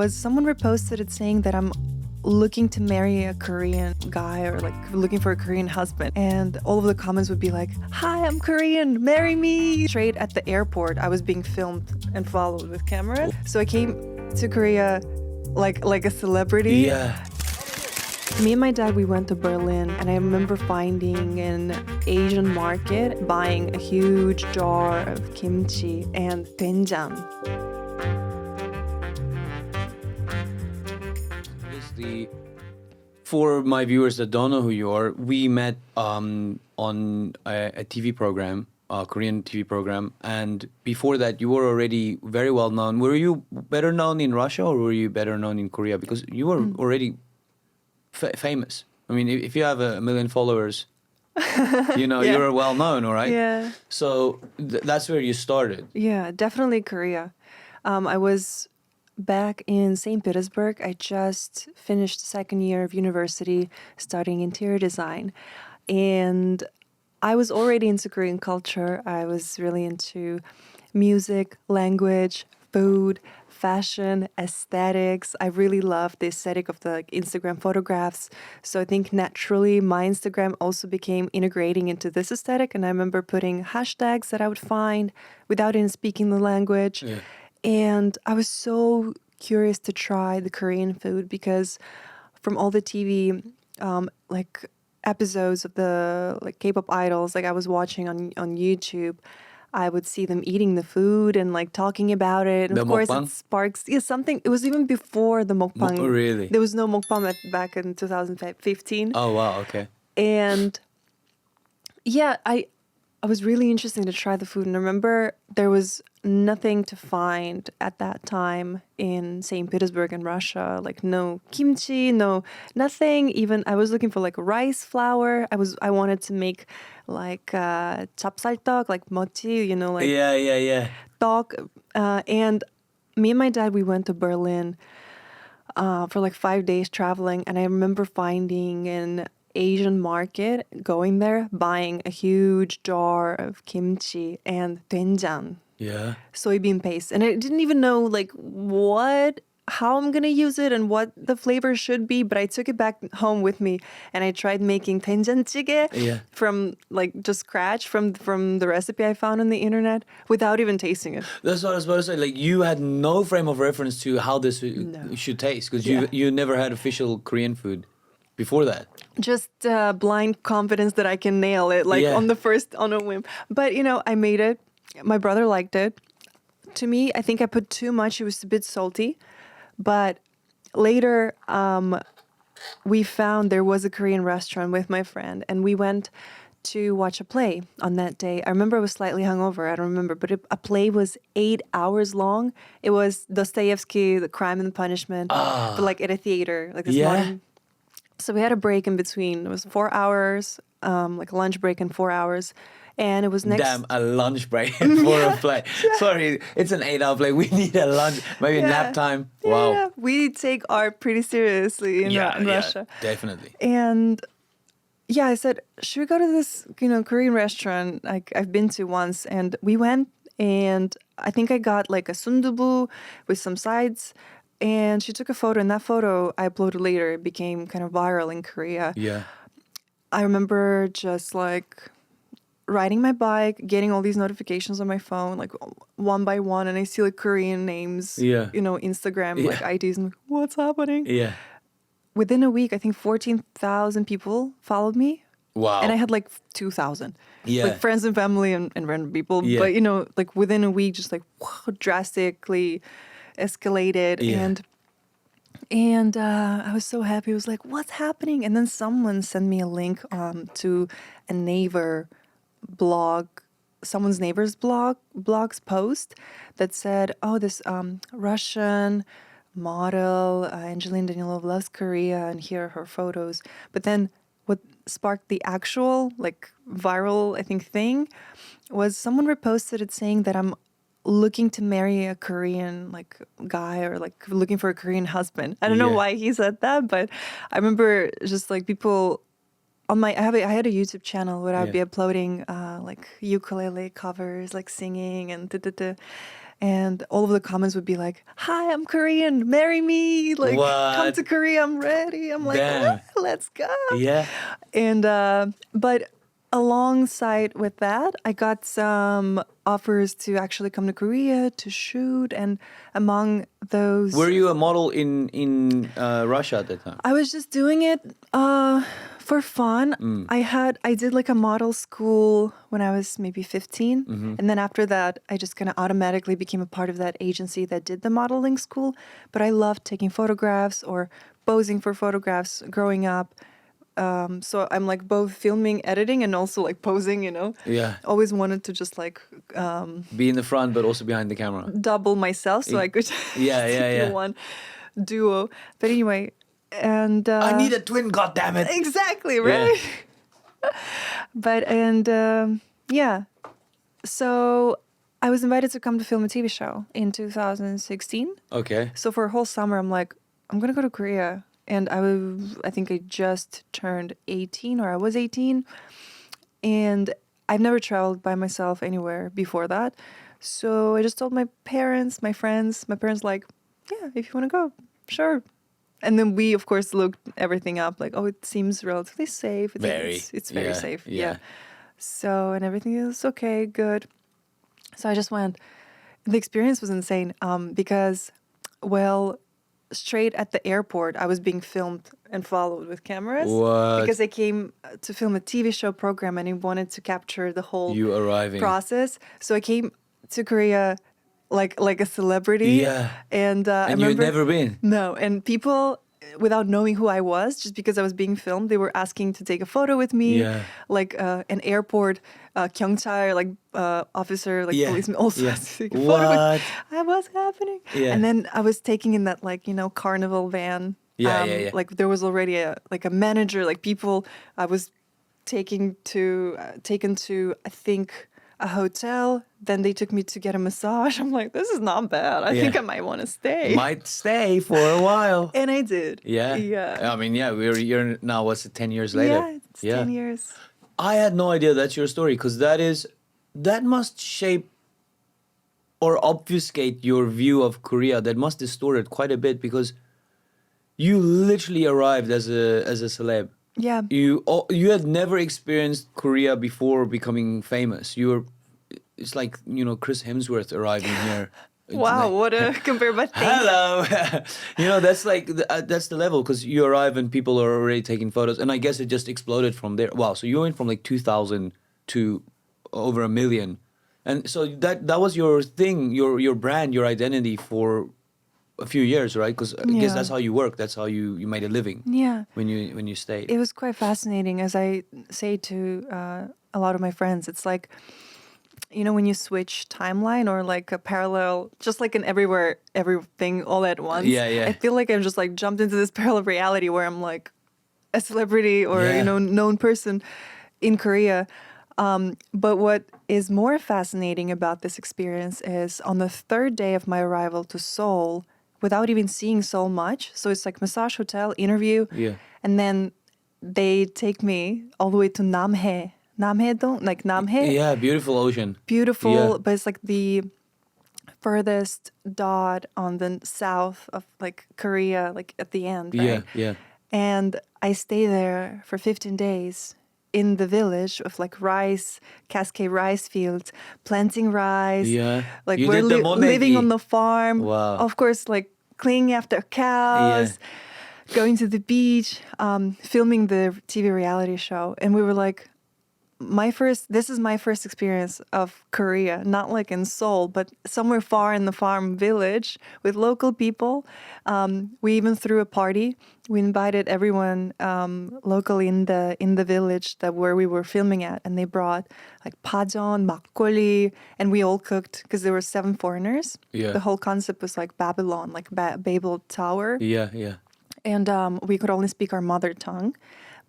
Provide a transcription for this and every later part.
Was someone reposted it saying that I'm looking to marry a Korean guy or like looking for a Korean husband, and all of the comments would be like, "Hi, I'm Korean, marry me." Straight at the airport, I was being filmed and followed with cameras. So I came to Korea like a celebrity. Yeah. Me and my dad, we went to Berlin, and I remember finding an Asian market, buying a huge jar of kimchi and doenjang. For my viewers that don't know who you are, we met on a TV program, a Korean TV program, and before that, you were already very well known. Were you better known in Russia or were you better known in Korea? Because you were already famous. I mean, if you have a million followers, you know, Yeah. you're well known, all right? Yeah. So that's where you started. Yeah, definitely Korea. I was back in St. Petersburg. I just finished the second year of university studying interior design. And I was already into Korean culture. I was really into music, language, food, fashion, aesthetics. I really loved the aesthetic of the Instagram photographs. So I think naturally my Instagram also became integrating into this aesthetic. And I remember putting hashtags that I would find without even speaking the language. Yeah. And I was so curious to try the Korean food because from all the TV like episodes of the like K-pop idols like I was watching on YouTube, I would see them eating the food and like talking about it. And The of course mukbang? it sparks something. It was even before the mukbang. Oh, really? There was no mukbang back in 2015. Oh, wow, okay. And yeah, I was really interested to try the food. And I remember there was nothing to find at that time in St. Petersburg in Russia. Like no kimchi, no nothing. Even I was looking for like rice flour. I wanted to make like chapsaltok, like mochi, you know, like Yeah. dog. And me and my dad, we went to Berlin for like 5 days traveling. And I remember finding an Asian market, going there, buying a huge jar of kimchi and doenjang, Yeah. soybean paste. And I didn't even know like how I'm going to use it and what the flavor should be, but I took it back home with me and I tried making doenjanjjigae Yeah. from like just scratch from the recipe I found on the internet without even tasting it. That's what I was about to say. Like, you had no frame of reference to how this should taste because you never had official Korean food before that. Just blind confidence that I can nail it, like on a whim. But, you know, I made it. My brother liked it. To me, I think I put too much. It was a bit salty. But later, we found there was a Korean restaurant with my friend, and we went to watch a play on that day. I remember I was slightly hungover. I don't remember, but a play was 8 hours long. It was Dostoevsky, The Crime and Punishment, but like at a theater, like this modern. So we had a break in between. It was 4 hours, like a lunch break and 4 hours. And it was next... Damn, a lunch break for a play. Sorry, it's an 8-hour play. We need a lunch, maybe nap time. Wow. Yeah, we take art pretty seriously in Russia. Definitely. And yeah, I said, should we go to this, Korean restaurant like I've been to once? And we went, and I think I got like a sundubu with some sides. And she took a photo, and that photo I uploaded later. It became kind of viral in Korea. Yeah. I remember just like riding my bike, getting all these notifications on my phone, like one by one, and I see like Korean names, Instagram, like IDs, and I'm like, what's happening? Yeah. Within a week, I think 14,000 people followed me. Wow. And I had like 2,000. Yeah. Like friends and family and random people. Yeah. But, like within a week, just like drastically escalated. Yeah. And I was so happy. I was like, what's happening? And then someone sent me a link to a neighbor blog, someone's neighbor's blog's post that said, oh, this Russian model, Angelina Danielová, loves Korea, and here are her photos. But then what sparked the actual, like, viral, I think, thing was someone reposted it saying that I'm looking to marry a Korean like guy or like looking for a Korean husband. I don't know why he said that, but I remember just like people on I had a YouTube channel where I'd be uploading like ukulele covers, like singing and And all of the comments would be like, "Hi, I'm Korean. Marry me. Like, come What? to Korea. I'm ready." I'm like, Damn. "Let's go." Yeah. And but alongside with that, I got some offers to actually come to Korea to shoot, and among those, Were you a model in Russia at that time? I was just doing it for fun. I did like a model school when I was maybe 15. And then after that, I just kind of automatically became a part of that agency that did the modeling school. But I loved taking photographs or posing for photographs growing up. So I'm like both filming, editing, and also like posing, you know? Yeah. Always wanted to just like Be in the front, but also behind the camera. double myself so I could Yeah, just yeah, be yeah. one duo. But anyway, and I need a twin, goddammit. exactly, right? But yeah. So I was invited to come to film a TV show in 2016. Okay. So for a whole summer, I'm like, I'm gonna go to Korea, and I think I just turned 18, or I was 18, and I've never traveled by myself anywhere before that. So I just told my parents, my friends. My parents like, yeah, if you want to go, sure. And then we, of course, looked everything up. Like, oh, it seems relatively safe. It's very safe. Yeah. So, and everything is okay, good. So I just went. The experience was insane because, well, straight at the airport, I was being filmed and followed with cameras. What? Because I came to film a TV show program and I wanted to capture the whole You arriving. process. So I came to Korea like a celebrity. Yeah. And I And you'd remember, never been. No, and people, without knowing who I was, just because I was being filmed, they were asking to take a photo with me. Yeah. Like an airport 경찰, like officer, like Yeah. policeman, also Yeah. has to take a photo with What? I was happening. Yeah. And then I was taking in that like, carnival van. Yeah. Like there was already a manager, like people I was taken to I think a hotel. Then they took me to get a massage. I'm like, this is not bad. I think I might want to stay. Might stay for a while. And I did. Yeah. Yeah. I mean, yeah, you're now, what's it, 10 years later? Yeah, it's 10 years. I had no idea that's your story, because that must shape or obfuscate your view of Korea. That must distort it quite a bit, because you literally arrived as a celeb. Yeah. You had never experienced Korea before becoming famous. It's like, Chris Hemsworth arriving here. It's Wow, like, what a compare, but thank hello. That's like that's the level, because you arrive and people are already taking photos, and I guess it just exploded from there. Wow, so you went from like 2,000 to over 1 million, and so that was your thing, your brand, your identity for a few years, right? Because I guess Yeah. that's how you work. That's how you made a living. Yeah. When you stayed. It was quite fascinating, as I say to a lot of my friends. It's like, when you switch timeline or like a parallel, just like in everything all at once. Yeah. I feel like I've just like jumped into this parallel reality where I'm like a celebrity or Yeah. known person in Korea. But what is more fascinating about this experience is on the third day of my arrival to Seoul, without even seeing Seoul much. So it's like massage hotel, interview. Yeah. And then they take me all the way to Namhae. Namhae-dong, like Namhae. Yeah, beautiful ocean. Beautiful, Yeah. but it's like the furthest dot on the south of like Korea, like at the end, right? Yeah. And I stay there for 15 days in the village of like cascade rice fields, planting rice. Yeah. Like You we're did the living monegi. on the farm. Wow. Of course, like cleaning after cows, going to the beach, filming the TV reality show. And we were like, this is my first experience of Korea, not like in Seoul, but somewhere far in the farm village with local people. We even threw a party. We invited everyone locally in the village where we were filming at, and they brought like pajeon, makgeolli, and we all cooked because there were 7 foreigners. Yeah. The whole concept was like Babylon, like Babel Tower. Yeah. And we could only speak our mother tongue.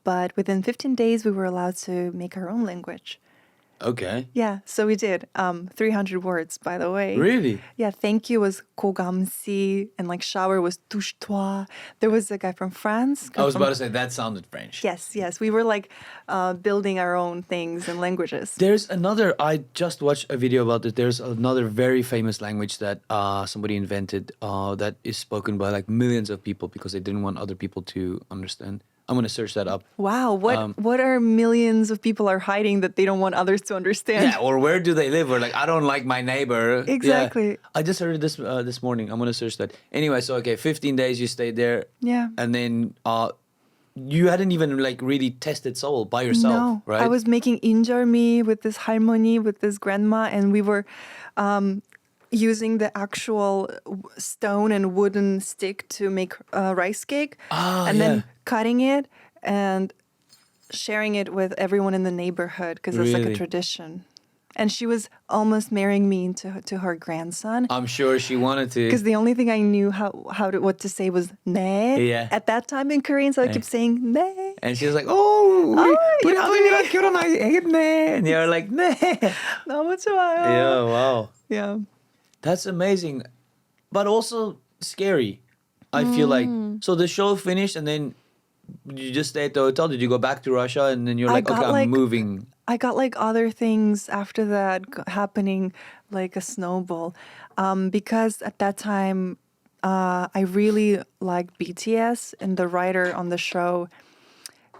But within 15 days, we were allowed to make our own language. Okay. Yeah, so we did 300 words, by the way. Really? Yeah, thank you was 고감시, and like shower was touche-toi. There was a guy from France. I was about to say that sounded French. Yes. We were like building our own things and languages. There's another, I just watched a video about it. There's another very famous language that somebody invented that is spoken by like millions of people because they didn't want other people to understand. I'm going to search that up. Wow, what are millions of people are hiding that they don't want others to understand? Yeah, or where do they live? Or like, I don't like my neighbor. Exactly. Yeah. I just heard this this morning. I'm going to search that. Anyway, so okay, 15 days you stayed there. Yeah. And then you hadn't even like really tested Seoul by yourself, No, right? I was making injeolmi with this 할머니, with this grandma, and we were using the actual stone and wooden stick to make rice cake, and then cutting it and sharing it with everyone in the neighborhood because it's like a Really? tradition. And she was almost marrying me to her grandson. I'm sure she wanted to. Because the only thing I knew what to say was 네 Yeah. at that time in Korean, so I kept saying 네. And she was like, "Oh, 우리 예쁘네. 아들이랑 결혼하겠네." And you're like, "네." 너무 좋아요. Yeah, wow. Yeah. That's amazing, but also scary. I feel like so the show finished, and then you just stay at the hotel. Did you go back to Russia, and then you're I like, got, okay, I'm like- moving. I got like other things after that happening like a snowball. Because at that time, I really liked BTS, and the writer on the show,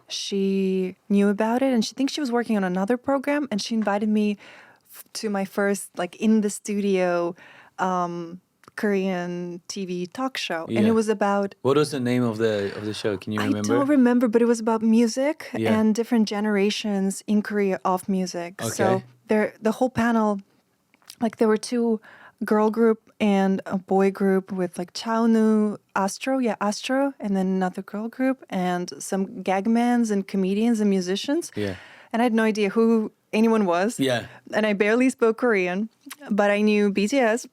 she knew about it, and she thinks she was working on another program, and she invited me to my first like in the studio Korean TV talk show, and Yeah. it was about What was the name of the show? Can you remember? I don't remember, but it was about music Yeah. and different generations in Korea of music. So Okay. the whole panel, like there were two girl group and a boy group with like Chaonu, Astro, and then another girl group and some gagmans and comedians and musicians. Yeah. And I had no idea who anyone was. Yeah. And I barely spoke Korean, but I knew BTS.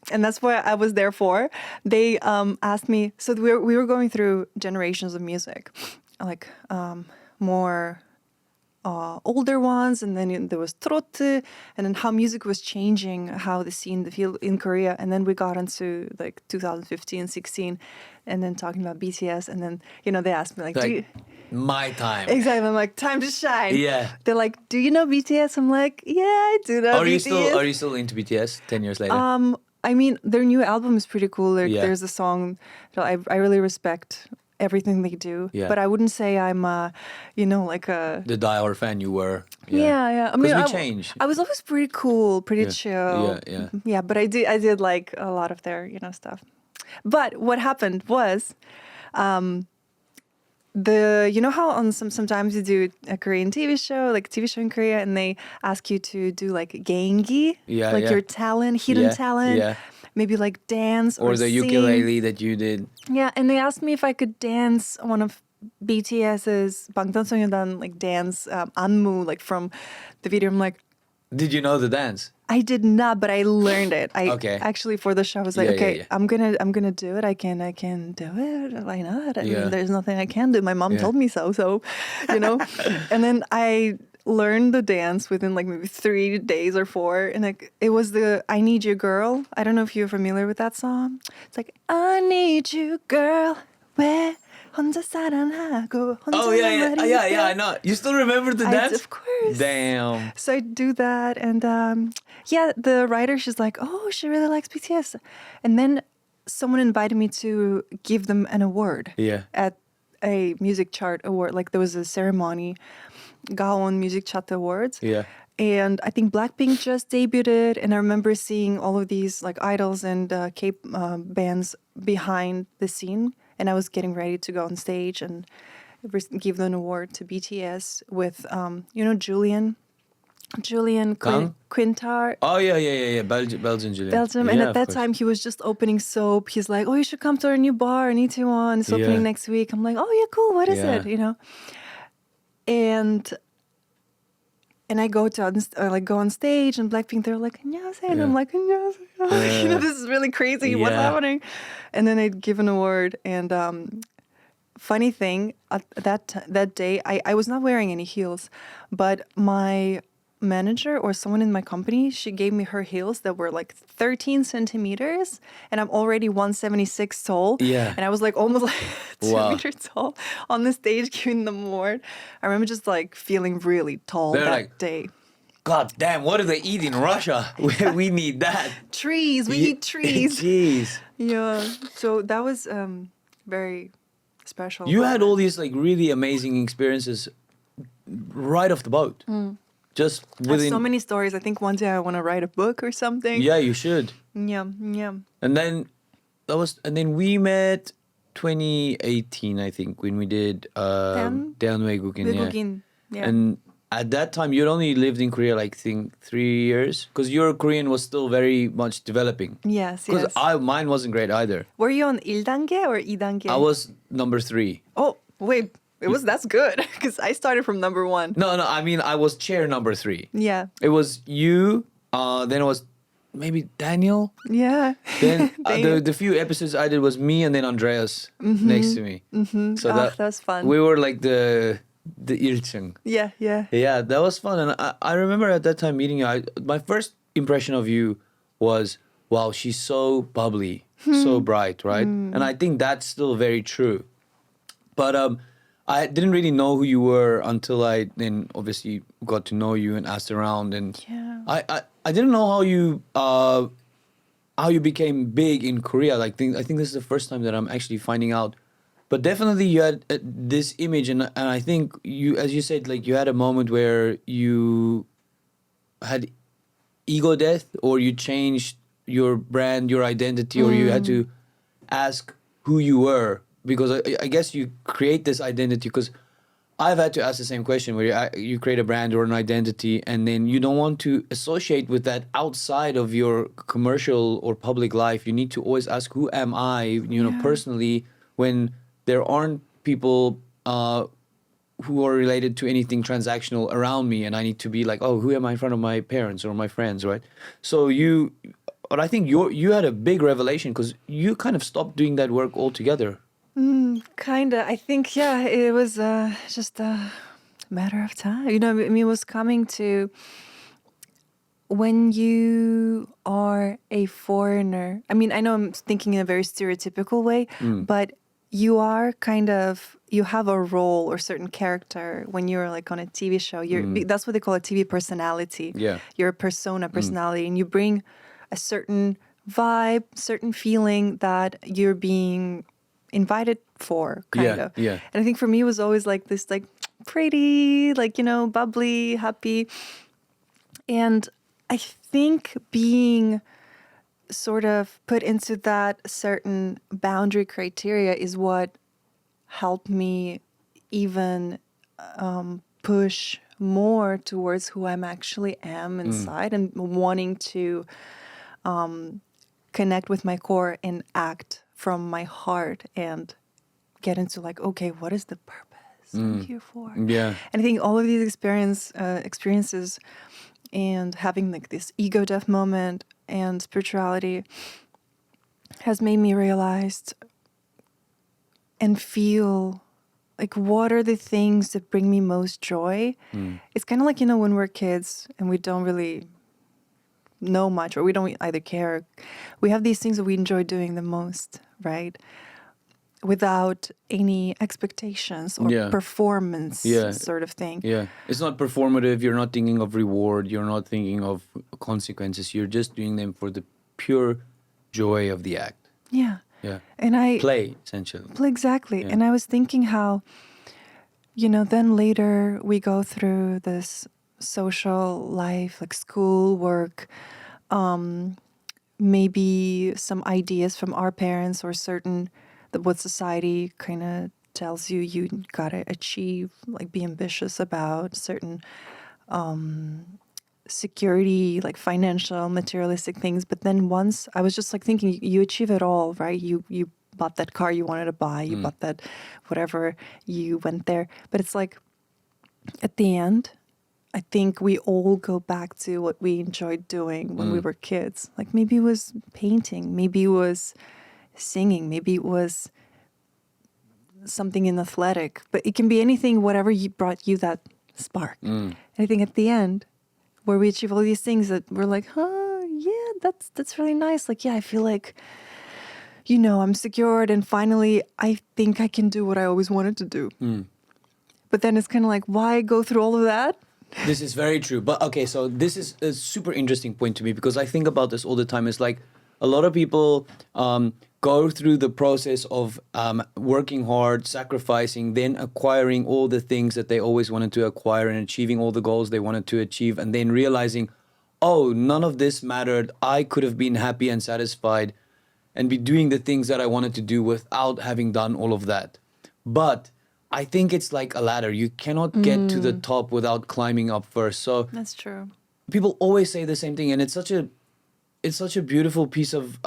And that's what I was there for. They asked me, so we were going through generations of music, like more older ones, and then there was trot, and then how music was changing, how the field in Korea. And then we got into like 2015, 16, and then talking about BTS. And then, they asked me like, do you... My time. Exactly. I'm like, time to shine. Yeah. They're like, do you know BTS? I'm like, yeah, I do know BTS. Are you still into BTS 10 years later? I mean, their new album is pretty cool. Like, Yeah. There's a song that I really respect everything they do. Yeah. But I wouldn't say I'm, like a... The diehard fan you were. Yeah. I mean, we change. I was always pretty cool, pretty chill. Yeah. Yeah, but I did like a lot of their, stuff. But what happened was... how on sometimes you do a Korean TV show, like a TV show in Korea, and they ask you to do like geongi, like your talent, hidden talent, maybe like dance or the sing. ukulele that you did. Yeah, and they asked me if I could dance one of BTS's 방탄소년단 like dance 안무, like from the video. I'm like, Did you know the dance? I did not, but I learned it. Okay. Actually, for the show, I was like, Yeah, okay, yeah. I'm gonna do it. I can do it. Why not? I Yeah. mean, there's nothing I can do. My mom Yeah. told me so. And then I learned the dance within like maybe 3 days or 4, and like it was the "I Need You, Girl." I don't know if you're familiar with that song. It's like "I need you, girl." 왜 혼자 사랑하고 혼자 Oh yeah, 말이야. I know. You still remember the dance? Of course. Damn. So I do that, and the writer, she's like, oh, she really likes BTS. And then someone invited me to give them an award Yeah. at a music chart award. Like there was a ceremony, Gaon Music Chart Awards. Yeah. And I think Blackpink just debuted, and I remember seeing all of these like idols and K-pop bands behind the scene, and I was getting ready to go on stage and give an award to BTS with Julian Kang? Quintar. Oh yeah. Belgian Julian. Belgium, Yeah, and of at that course. time he was just opening soap. He's like, "Oh, you should come to our new bar, Itaewon. It's opening Yeah. next week." I'm like, "Oh yeah, cool. What is Yeah. it?" And I go go on stage, and Blackpink, they're like, "안녕하세요," and I'm Yeah. like, "안녕하세요." This is really crazy. What's Yeah. happening? And then I'd give an award, and funny thing, that day I was not wearing any heels, but my manager or someone in my company, she gave me her heels that were like 13 centimeters, and I'm already 176 tall. Yeah. And I was like almost like 2 Wow. meters tall on the stage giving them award. I remember just like feeling really tall They're that like, day. God damn, what do they eat in Russia? We need that. Trees, we eat trees. Jeez. Yeah. So that was very special. You had all these like really amazing experiences right off the boat. Just I have within. so many stories. I think one day I want to write a book or something. Yeah, you should. Yeah. And then we met 2018, I think, when we did Dan? Dan 외국인. Yeah. 외국인. Yeah. And at that time, you'd only lived in Korea like, I think 3 years, because your Korean was still very much developing. Yes, Because yes. mine wasn't great either. Were you on 1단계 or 2단계? I was number 3. Oh, wait. That's good because I started from number 1. No, I mean I was chair number 3. Yeah. It was you. Then it was maybe Daniel. Yeah. Then Daniel. the few episodes I did was me and then Andreas next to me. So that was fun. We were like the 1층. Yeah. Yeah, that was fun. And I remember at that time meeting you. My first impression of you was, wow, she's so bubbly, so bright, right? And I think that's still very true. But I didn't really know who you were until I then obviously got to know you and asked around. And Yeah. I didn't know how you became big in Korea. I think this is the first time that I'm actually finding out. But definitely you had this image, and I think you, as you said, like you had a moment where you had ego death, or you changed your brand, your identity, or you had to ask who you were, because I guess you create this identity, because I've had to ask the same question where you create a brand or an identity, and then you don't want to associate with that outside of your commercial or public life. You need to always ask, who am I, personally, when there aren't people who are related to anything transactional around me, and I need to be like, oh, who am I in front of my parents or my friends, right? So but I think you had a big revelation, because you kind of stopped doing that work altogether. Kinda. I think, yeah, it was just a matter of time. I mean, it was coming to when you are a foreigner. I mean, I know I'm thinking in a very stereotypical way, but you are you have a role or certain character when you're like on a TV show. That's what they call a TV personality. Yeah. You're a personality, and you bring a certain vibe, certain feeling that you're being invited for, kind of. Yeah. And I think for me it was always like this, like pretty, like, bubbly, happy. And I think being sort of put into that certain boundary criteria is what helped me even push more towards who I'm actually am inside, and wanting to connect with my core and act from my heart and get into like, okay, what is the purpose I'm here for? Yeah. And I think all of these experiences and having like this ego death moment and spirituality has made me realize and feel like, what are the things that bring me most joy? It's kind of like, when we're kids and we don't really know much, or we don't either care, we have these things that we enjoy doing the most, right? Without any expectations or performance sort of thing. Yeah. It's not performative. You're not thinking of reward. You're not thinking of consequences. You're just doing them for the pure joy of the act. Yeah. Yeah. And play, essentially. Exactly. Yeah. And I was thinking how, then later we go through this social life, like school, work, maybe some ideas from our parents, or what society kind of tells you gotta achieve, like be ambitious about certain security, like financial, materialistic things. But then once I was just like thinking, you achieve it all, right? You bought that car you wanted to buy, you bought that whatever, you went there. But it's like, at the end, I think we all go back to what we enjoyed doing when we were kids. Like maybe it was painting, maybe it was singing, maybe it was something in athletic, but it can be anything, whatever brought you that spark. And I think at the end, where we achieve all these things that we're like, yeah, that's really nice. Like, yeah, I feel like, I'm secured and finally I think I can do what I always wanted to do. But then it's kind of like, why go through all of that? This is very true. But okay, so this is a super interesting point to me because I think about this all the time. It's like a lot of people go through the process of working hard, sacrificing, then acquiring all the things that they always wanted to acquire and achieving all the goals they wanted to achieve, and then realizing, oh, none of this mattered. I could have been happy and satisfied and be doing the things that I wanted to do without having done all of that. But I think it's like a ladder. You cannot get to the top without climbing up first. So That's true. people always say the same thing, and it's such a beautiful piece of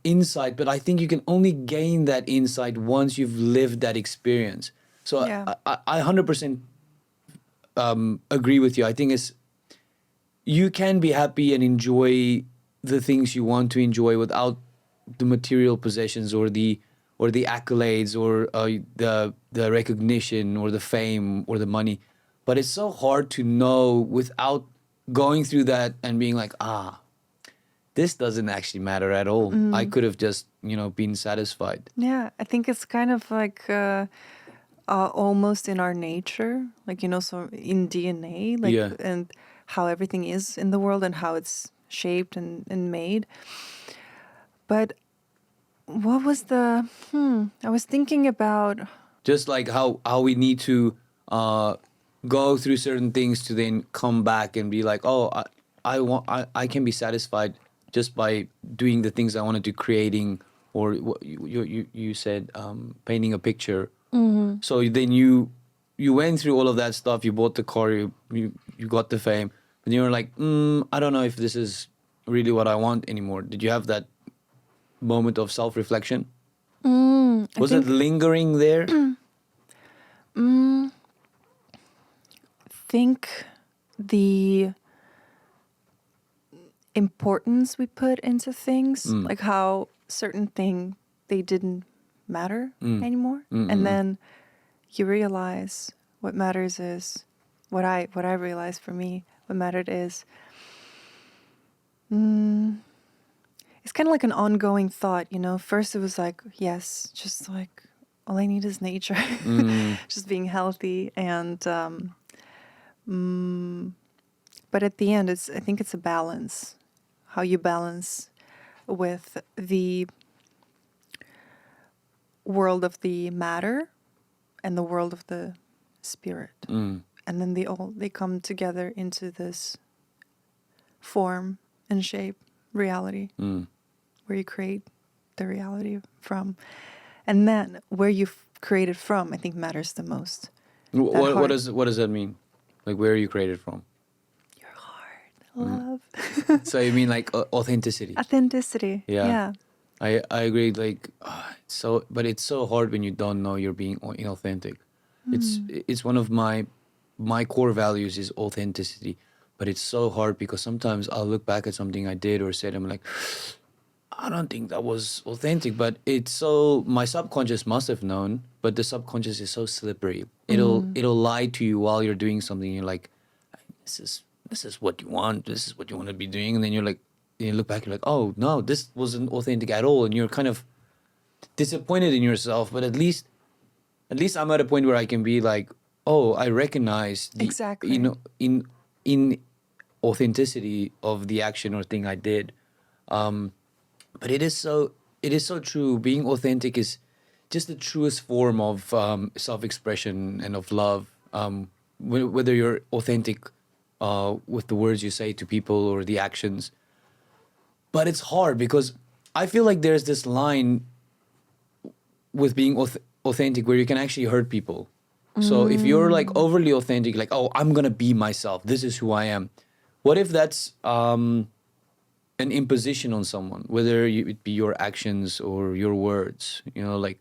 insight. But I think you can only gain that insight once you've lived that experience. So Yeah. I 100% agree with you. I think you can be happy and enjoy the things you want to enjoy without the material possessions or the accolades or the recognition or the fame or the money. But it's so hard to know without going through that and being like, this doesn't actually matter at all. I could have just, been satisfied. Yeah, I think it's kind of like almost in our nature, like, so in DNA, like, Yeah. and how everything is in the world and how it's shaped and made. But what was I was thinking about, Just like how we need to go through certain things to then come back and be like, oh, I can be satisfied just by doing the things I want to do, creating, or what you said, painting a picture. So then you went through all of that stuff. You bought the car, you got the fame, and you were like, I don't know if this is really what I want anymore. Did you have that moment of self-reflection? Was it lingering there? think the importance we put into things, like how certain thing they didn't matter anymore, and then you realize what matters is what I realized for me. What mattered is it's kind of like an ongoing thought, First it was like, yes, just like all I need is nature, just being healthy, and but at the end, I think it's a balance, how you balance with the world of the matter and the world of the spirit, and then they come together into this form and shape reality, where you create the reality from, and then where you've created from, I think matters the most. What does that mean? Like, where are you created from? Your heart, love, So you mean like authenticity? authenticity. Yeah. I agree. Like, but it's so hard when you don't know you're being inauthentic. It's one of my core values is authenticity, but it's so hard because sometimes I'll look back at something I did or said, I'm like, I don't think that was authentic. But my subconscious must have known, but the subconscious is so slippery. It'll lie to you while you're doing something. You're like, this is what you want. This is what you want to be doing, and then you're like. You look back, you're like, oh no, this wasn't authentic at all, and you're kind of disappointed in yourself. But at least I'm at a point where I can be like, oh, I recognize the Exactly. in authenticity of the action or thing I did. But it is so true. Being authentic is just the truest form of self-expression and of love. Whether you're authentic with the words you say to people or the actions. But it's hard because I feel like there's this line with being authentic where you can actually hurt people. So if you're like overly authentic, like, oh, I'm going to be myself. This is who I am. What if that's an imposition on someone, whether it be your actions or your words, like,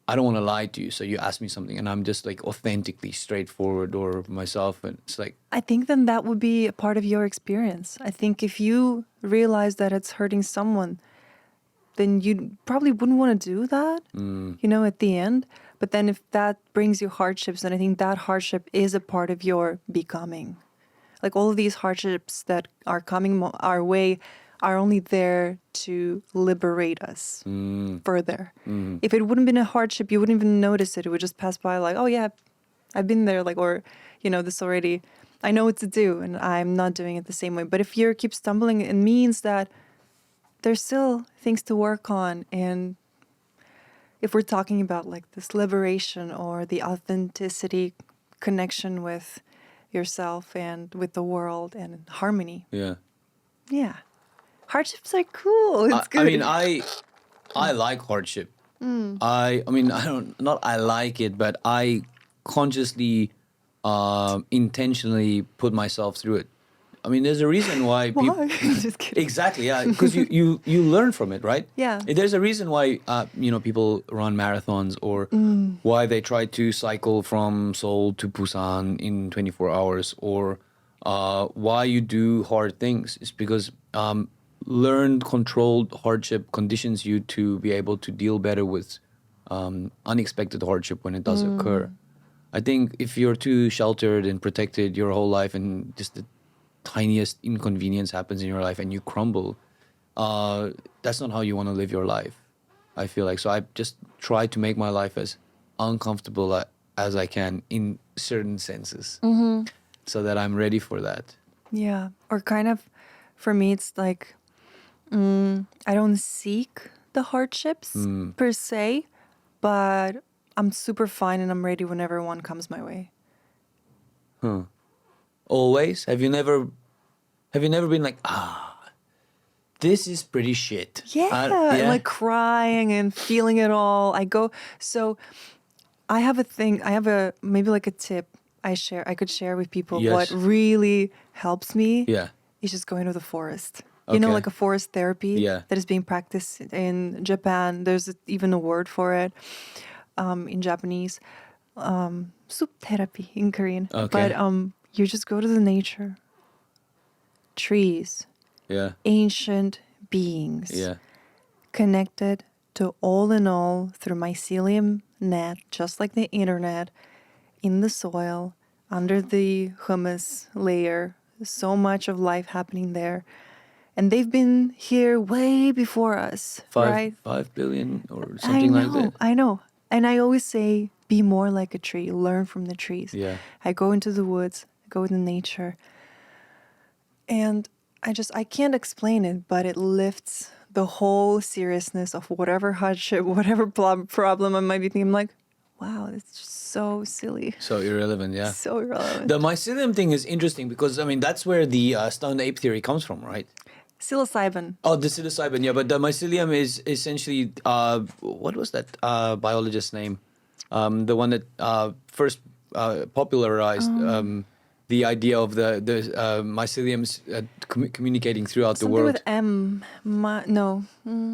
I don't want to lie to you. So you ask me something and I'm just like authentically straightforward or myself. And it's like, I think then that would be a part of your experience. I think if you realize that it's hurting someone, then you probably wouldn't want to do that, at the end. But then if that brings you hardships, then I think that hardship is a part of your becoming. Like all of these hardships that are coming our way are only there to liberate us further. If it wouldn't been a hardship, you wouldn't even notice it. It would just pass by like, oh yeah, I've been there, like, or, you know, this already, I know what to do and I'm not doing it the same way. But if you keep stumbling, it means that there's still things to work on. And if we're talking about like this liberation or the authenticity, connection with yourself and with the world and harmony. Yeah. Yeah. Hardships are cool. It's good. I mean, I like hardship. I mean, I like it, but I consciously, intentionally put myself through it. I mean, there's a reason why people. Why? Just kidding. Exactly, yeah, because you learn from it, right? Yeah. There's a reason why people run marathons or why they try to cycle from Seoul to Busan in 24 hours or why you do hard things. It's because learned, controlled hardship conditions you to be able to deal better with unexpected hardship when it does occur. I think if you're too sheltered and protected your whole life and just the tiniest inconvenience happens in your life and you crumble, that's not how you want to live your life, I feel like. So I just try to make my life as uncomfortable as I can in certain senses so that I'm ready for that. Yeah. Or kind of, for me, it's like, I don't seek the hardships per se, but I'm super fine and I'm ready whenever one comes my way. Always? Have you never been like, this is pretty shit? Yeah, and like crying and feeling it all. So I have a thing, maybe like a tip I could share with people. Yes. What really helps me Yeah. is just going to the forest. You know, Okay. like a forest therapy Yeah. that is being practiced in Japan. There's even a word for it in Japanese. Soup therapy in Korean. Okay. But you just go to the nature. Trees, Yeah. ancient beings, Yeah. connected to all in all through mycelium net, just like the internet, in the soil, under the humus layer. So much of life happening there. And they've been here way before us, right? 5 billion or something like that. I know. And I always say, be more like a tree, learn from the trees. Yeah. I go into the woods, go into nature. And I can't explain it, but it lifts the whole seriousness of whatever hardship, whatever problem I might be thinking. I'm like, wow, it's just so silly. So irrelevant, yeah. So irrelevant. The mycelium thing is interesting because, I mean, that's where the stoned ape theory comes from, right? Psilocybin. Oh, the psilocybin, yeah. But the mycelium is essentially, what was that biologist's name? The one that first popularized the idea of the myceliums communicating throughout Something the world. with M. No.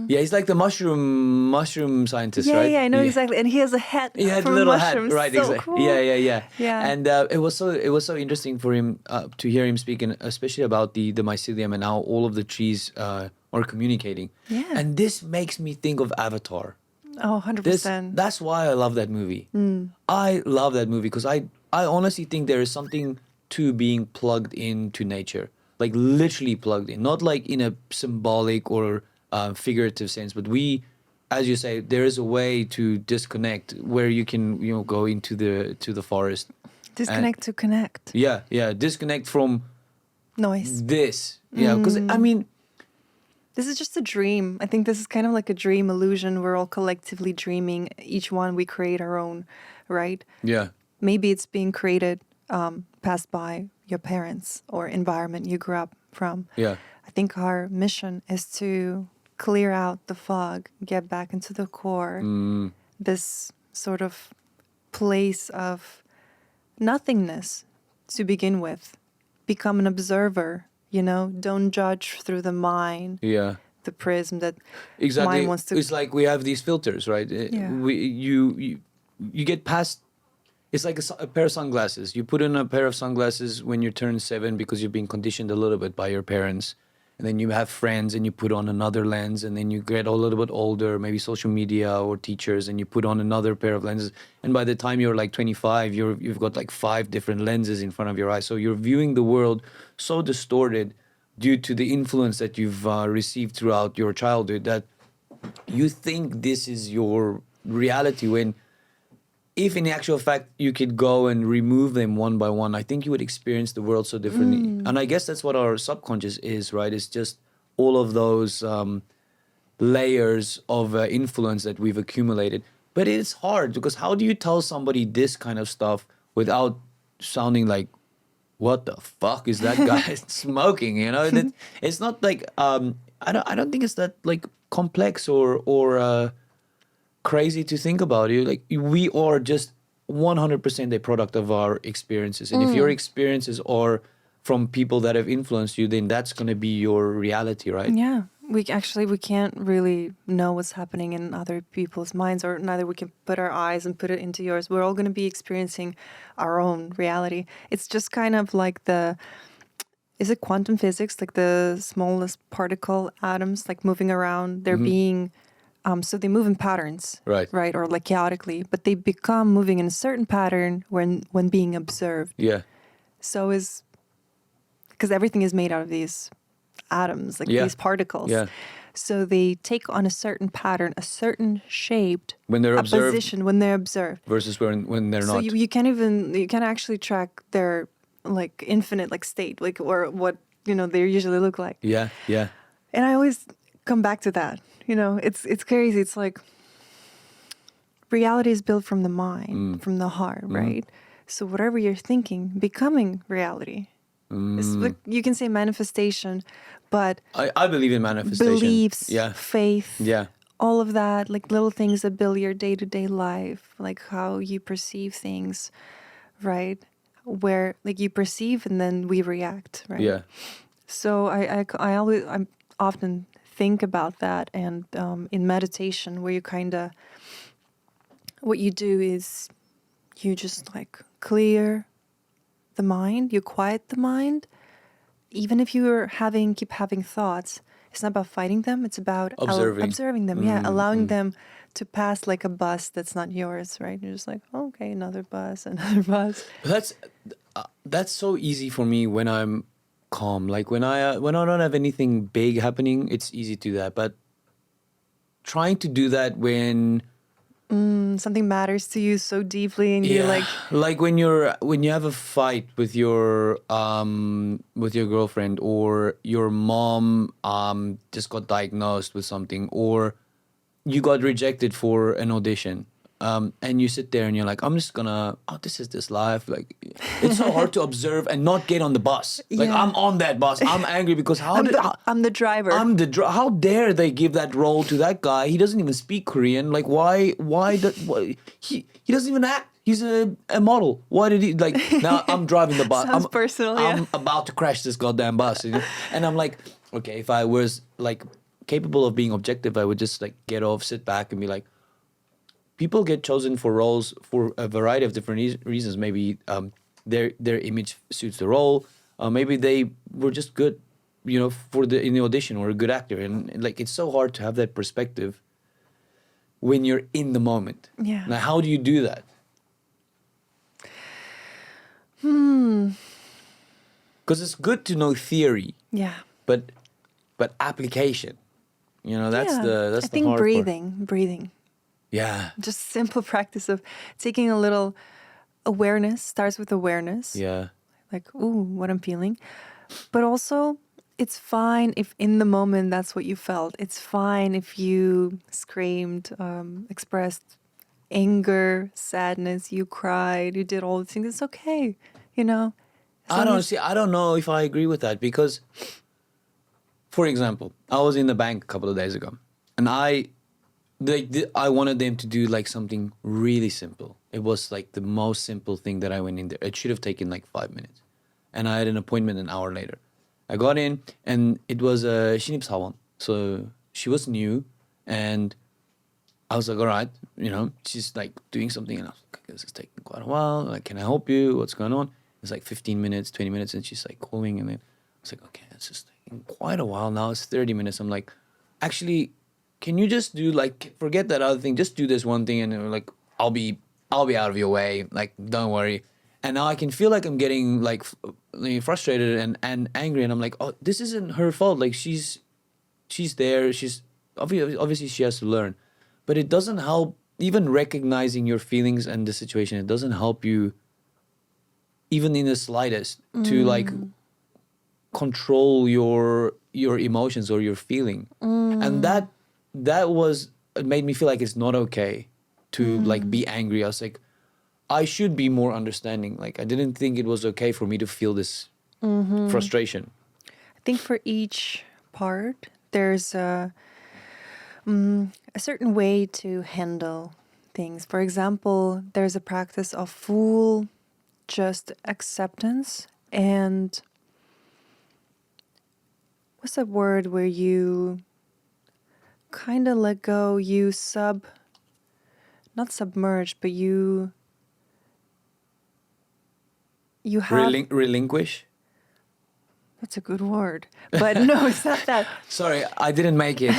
Yeah, he's like the mushroom scientist, Yeah, right? yeah, I know exactly. And he has a hat He had a from little mushrooms. hat, right? So Exactly. cool. Yeah. Yeah. And it was so interesting for him to hear him speak, and especially about the mycelium and how all of the trees are communicating. Yeah. And this makes me think of Avatar. Oh, 100%. That's why I love that movie. I love that movie because I honestly think there is something to being plugged into nature, like literally plugged in, not like in a symbolic or figurative sense, but as you say, there is a way to disconnect where you can go into the forest. Disconnect to connect. Yeah, disconnect from Noise. this. Yeah, because I mean, This is just a dream. I think this is kind of like a dream illusion. We're all collectively dreaming. Each one we create our own, right? yeah, Maybe it's being created, passed by your parents or environment you grew up from. yeah, I think our mission is to clear out the fog, get back into the core, this sort of place of nothingness to begin with. Become an observer, don't judge through the mind, yeah. the prism that Exactly. mind wants to. It's like we have these filters, right? Yeah. You get past. It's like a pair of sunglasses. You put in a pair of sunglasses when you turn 7 because you've been conditioned a little bit by your parents, and then you have friends and you put on another lens, and then you get a little bit older, maybe social media or teachers, and you put on another pair of lenses. And by the time you're like 25, you've got like 5 different lenses in front of your eyes. So you're viewing the world so distorted due to the influence that you've received throughout your childhood that you think this is your reality, when if in actual fact you could go and remove them one by one, I think you would experience the world so differently. And I guess that's what our subconscious is, right? It's just all of those layers of influence that we've accumulated. But it's hard, because how do you tell somebody this kind of stuff without sounding like, what the fuck is that guy smoking? You know, it's not like I don't think it's that like complex or crazy to think about it. Like, we are just 100% a product of our experiences, and if your experiences are from people that have influenced you, then that's going to be your reality, right? Yeah. We can't really know what's happening in other people's minds, or neither we can put our eyes and put it into yours. We're all going to be experiencing our own reality. It's just kind of like is it quantum physics? Like the smallest particle atoms, like moving around, they're being, so they move in patterns, right? Or like chaotically, but they become moving in a certain pattern when being observed. Yeah. So because everything is made out of these atoms, like these particles. Yeah. So they take on a certain pattern, a certain shaped When they're observed, position when they're observed. versus when they're So not. you can't actually track their like infinite like state, like, or what they usually look like. Yeah, yeah. And I always come back to that. It's crazy. It's like reality is built from the mind, from the heart, right? So whatever you're thinking, becoming reality. It's like, you can say manifestation, but I believe in manifestation. beliefs, Yeah. faith, Yeah. all of that, like little things that build your day-to-day life, like how you perceive things, right? Where like you perceive and then we react, right? Yeah. So I often think about that, and in meditation, where you what you do is you just like clear the mind, you quiet the mind. Even if you keep having thoughts, it's not about fighting them. It's about observing them. Yeah, allowing them to pass like a bus that's not yours, right? You're just like, oh, okay, another bus, another bus. That's so easy for me when I'm calm. Like when I don't have anything big happening, it's easy to do that. But trying to do that when Something matters to you so deeply, and you're like when you have a fight with your girlfriend, or your mom just got diagnosed with something, or you got rejected for an audition, and you sit there and you're like, I'm just gonna, this is this life. Like, it's so hard to observe and not get on the bus. Like, Yeah. I'm on that bus. I'm angry because I'm the driver. how dare they give that role to that guy? He doesn't even speak Korean. Like, why he doesn't even act. He's a model. Why did he, like, now I'm driving the bus. Sounds personal, yeah. I'm about to crash this goddamn bus. And I'm like, okay, if I was like capable of being objective, I would just like get off, sit back and be like, people get chosen for roles for a variety of different reasons. Maybe their image suits the role. Maybe they were just good, in the audition, or a good actor. And like, it's so hard to have that perspective when you're in the moment. Yeah. Now, how do you do that? Because it's good to know theory. Yeah. But application, that's the I think hard breathing. Yeah. Just simple practice of taking a little awareness, starts with awareness. Yeah. Like, ooh, what I'm feeling. But also, it's fine if in the moment that's what you felt. It's fine if you screamed, expressed anger, sadness, you cried, you did all the things. It's okay, I don't know if I agree with that, because, for example, I was in the bank a couple of days ago, and I wanted them to do like something really simple. It was like the most simple thing that I went in there. It should have taken like 5 minutes. And I had an appointment an hour later. I got in, and it was a 신입사원. So she was new, and I was like, all right, she's like doing something, and I was like, okay, this is taking quite a while. Like, can I help you? What's going on? It's like 15 minutes, 20 minutes, and she's like calling, and then I was like, okay, it's just taking quite a while now. It's 30 minutes. I'm like, actually, can you just do like forget that other thing? Just do this one thing, and they're like, I'll be out of your way. Like, don't worry. And now I can feel like I'm getting like frustrated and angry, and I'm like, oh, this isn't her fault. Like she's there. She's obviously she has to learn, but it doesn't help. Even recognizing your feelings and the situation, it doesn't help you, even in the slightest, to like control your emotions or your feeling. And that was it made me feel like it's not okay to like be angry. I was like, I should be more understanding. Like I didn't think it was okay for me to feel this frustration. I think for each part, there's a certain way to handle things. For example, there's a practice of full just acceptance and what's that word where you kind of let go, you not submerge, but you have Relinquish? that's a good word. But no, it's not that. Sorry, I didn't make it.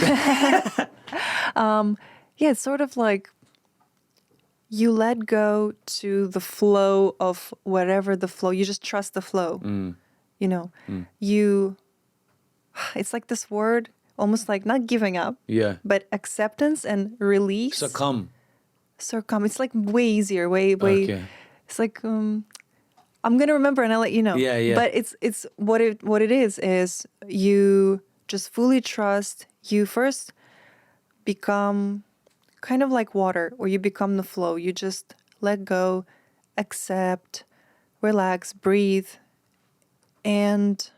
Yeah, it's sort of like you let go to the flow of whatever the flow. You just trust the flow. You know, it's like this word, almost like not giving up, Yeah. but acceptance and release. Succumb. It's like way easier, way. Okay. It's like I'm gonna remember and I'll let you know. Yeah, yeah. But it's what it is you just fully trust. You first become kind of like water, or you become the flow. You just let go, accept, relax, breathe. And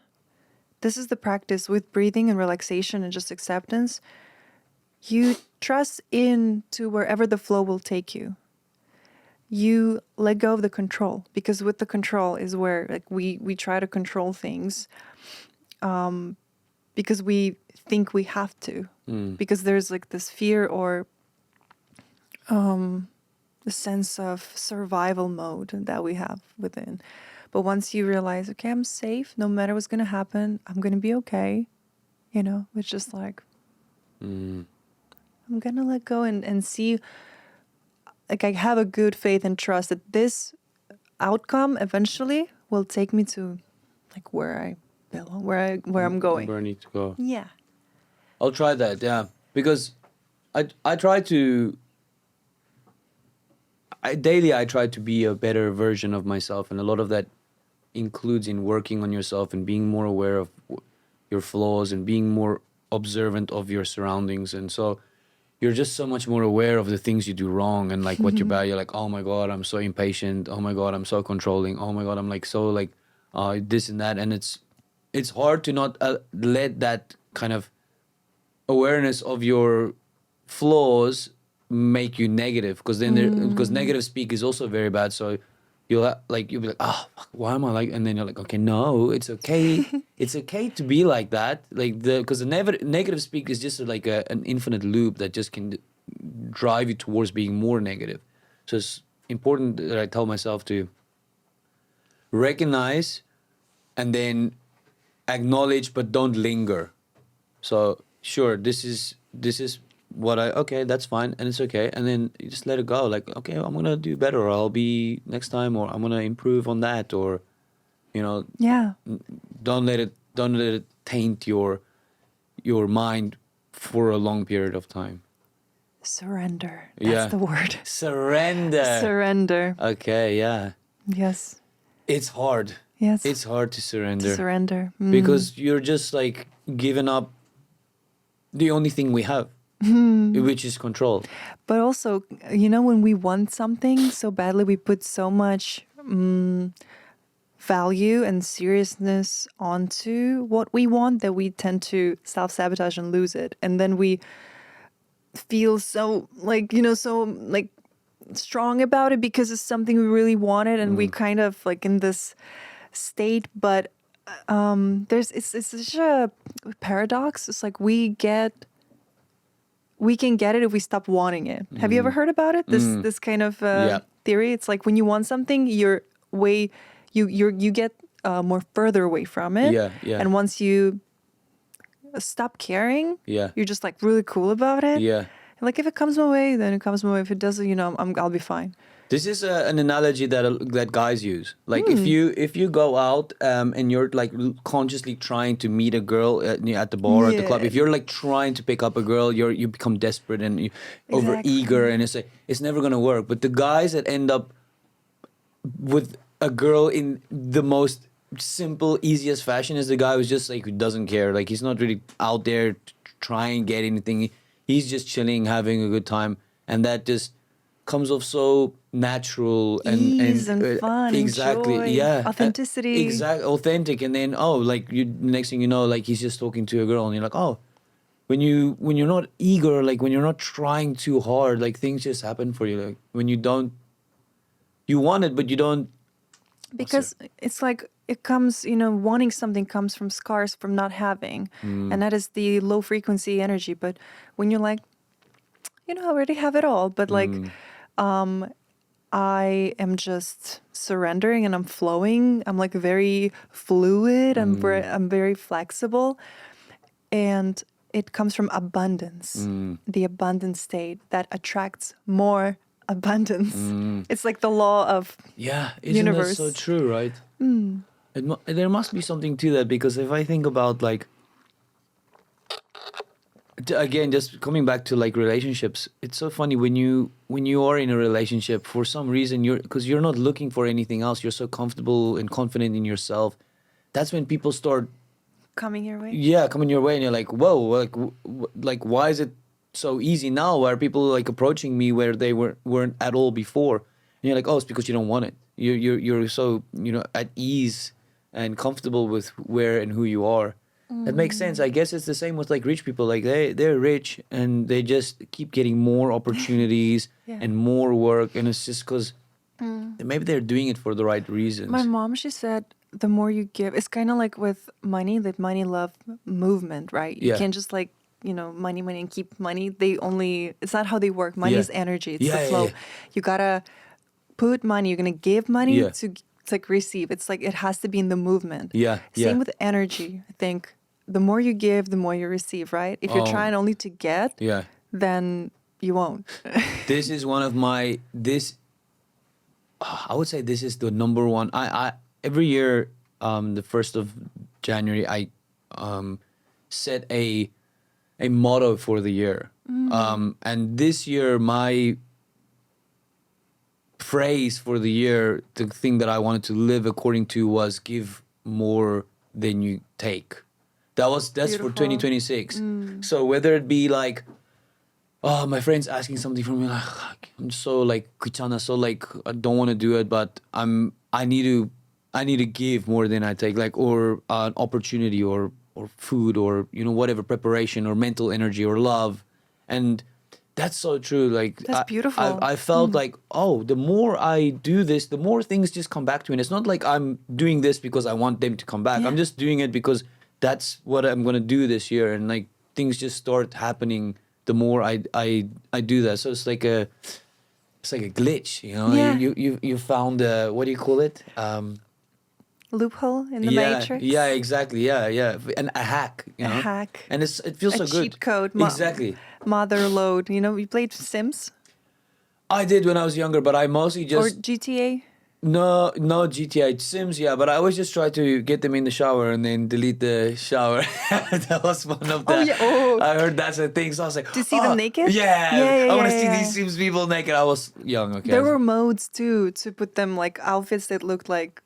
this is the practice with breathing and relaxation and just acceptance. You trust into wherever the flow will take you. You let go of the control, because with the control is where like we try to control things because we think we have to, because there's like this fear or the sense of survival mode that we have within. But once you realize, okay, I'm safe, no matter what's going to happen, I'm going to be okay, you know, it's just like, I'm going to let go and see, like I have a good faith and trust that this outcome eventually will take me to like where I belong, where I'm going. Where I need to go. Yeah. I'll try that, yeah. Because I try to... daily I try to be a better version of myself, and a lot of that includes in working on yourself and being more aware of your flaws and being more observant of your surroundings. And so you're just so much more aware of the things you do wrong and like what you're bad. You're like, oh my God, I'm so impatient. Oh my God, I'm so controlling. Oh my God, I'm like so like this and that. And it's hard to not let that kind of awareness of your flaws make you negative, because then because negative speak is also very bad. So you'll be like, why am I like? And then you're like, okay, no, it's okay. It's okay to be like that. Like because the negative speak is just like an infinite loop that just can drive you towards being more negative. So it's important that I tell myself to recognize and then acknowledge, but don't linger. So sure, this is what okay, that's fine, and it's okay, and then you just let it go. Like, okay, I'm gonna do better, or I'll be next time, or I'm gonna improve on that, or Yeah. don't let it taint your mind for a long period of time. Surrender. That's the word. Surrender. Surrender. Okay, yeah. Yes. It's hard. Yes. It's hard to surrender. Because Because you're just like giving up the only thing we have, which is control. But also, when we want something so badly, we put so much value and seriousness onto what we want that we tend to self-sabotage and lose it. And then we feel so strong about it because it's something we really wanted, and we kind of like in this state. But it's such a paradox. It's like we can get it if we stop wanting it. Have you ever heard about it? This kind of theory. It's like when you want something, you get more further away from it. Yeah, yeah. And once you stop caring. Yeah. You're just like really cool about it. Yeah. Like if it comes my way, then it comes my way. If it doesn't, I'll be fine. This is an analogy that guys use. Like Hmm. if you go out and you're like consciously trying to meet a girl at the bar or at the club, Yeah. if you're like trying to pick up a girl, you become desperate and you over Exactly. eager, and it's like it's never gonna work. But the guys that end up with a girl in the most simple, easiest fashion is the guy who's just like who doesn't care. Like he's not really out there to try and get anything. He's just chilling, having a good time, and that just comes off so natural Ease and fun and exactly, joy, yeah, authenticity. exactly, authentic. And then like the next thing you know, like he's just talking to a girl, and you're like, oh, when you're not eager, like when you're not trying too hard, like things just happen for you. Like when you don't, you want it, but you don't. Because it's like it comes, wanting something comes from scars from not having. And that is the low frequency energy. But when you're like, I already have it all. But like, I am just surrendering and I'm flowing. I'm like very fluid. I'm very flexible. And it comes from abundance, the abundant state that attracts more abundance. It's like the law of Isn't universe. that so true, right? There must be something to that, because if I think about like, again, just coming back to like relationships, it's so funny when you are in a relationship, for some reason because you're not looking for anything else, you're so comfortable and confident in yourself. That's when people start coming your way. coming your way, and you're like, whoa, like why is it so easy now? Why are people like approaching me where they weren't at all before? And you're like, oh, it's because you don't want it. You're so at ease and comfortable with where and who you are. That makes sense. I guess it's the same with like rich people. Like they're rich and they just keep getting more opportunities Yeah. and more work, and it's just because maybe they're doing it for the right reasons. My mom, she said, the more you give, it's kind of like with money, that money love movement, right? You Yeah. can't just like, money and keep money. It's not how they work. Money Yeah. is energy. It's Yeah, the yeah, flow. yeah. You gotta put money, you're gonna give money Yeah. to like receive. It's like it has to be in the movement. Yeah, Same yeah. with energy. I think the more you give, the more you receive, right? If you're Oh. trying only to get, Yeah. then you won't. This is one of my I would say this is the number one. I every year, the 1st of January, I set a motto for the year. And this year, my phrase for the year, the thing that I wanted to live according to, was give more than you take. That's for Beautiful. 2026. So whether it be like, oh, my friend's asking something from me, like I'm so like 귀찮아, so like I don't want to do it, but I need to give more than I take, like, or an opportunity or food or whatever, preparation or mental energy or love. And that's so true. Like That's beautiful. I felt like, oh, the more I do this, the more things just come back to me. And it's not like I'm doing this because I want them to come back. Yeah. I'm just doing it because that's what I'm gonna do this year, and like things just start happening the more I do that. So it's like a glitch, Yeah. You found what do you call it? Loophole in the yeah, matrix. yeah, exactly, yeah, and a hack, A hack. and it feels A so good. cheat code. Exactly. Mother load. You played Sims I did when I was younger, but I mostly or just GTA? no GTA, Sims, yeah, but I always just try to get them in the shower and then delete the shower. That was one of the. Oh, yeah. Oh. I heard that's a thing, so I was like, To see them naked? Yeah, Yeah, I want to yeah, see yeah. these Sims people naked. I was young, okay. There were modes too to put them like outfits that looked like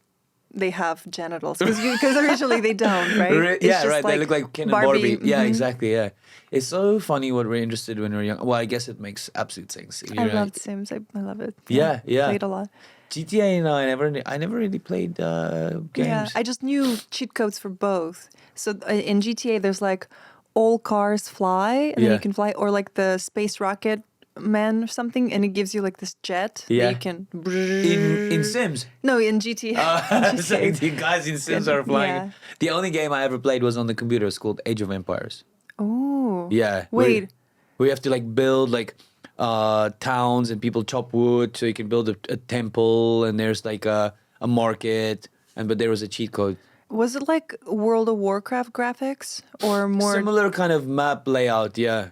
they have genitals because originally they don't, right? It's Yeah, just right. They look like Ken and Barbie. Yeah, mhm. exactly. Yeah, it's so funny what we're interested when we're young. Well, I guess it makes absolute sense. I You're loved right. Sims. I love it. Yeah, yeah. Played a lot. GTA, no, I never really played games. Yeah, I just knew cheat codes for both. So in GTA, there's like all cars fly, and then Yeah. you can fly, or like the space rocket man or something, and it gives you like this jet Yeah. that you can. in Sims. No, in GTA. It's like the guys in Sims are flying. Yeah. The only game I ever played was on the computer. It's called Age of Empires. Oh. Yeah. Wait. We have to like build like towns, and people chop wood so you can build a temple, and there's like a market, but there was a cheat code. Was it like World of Warcraft graphics or more? Similar kind of map layout, yeah.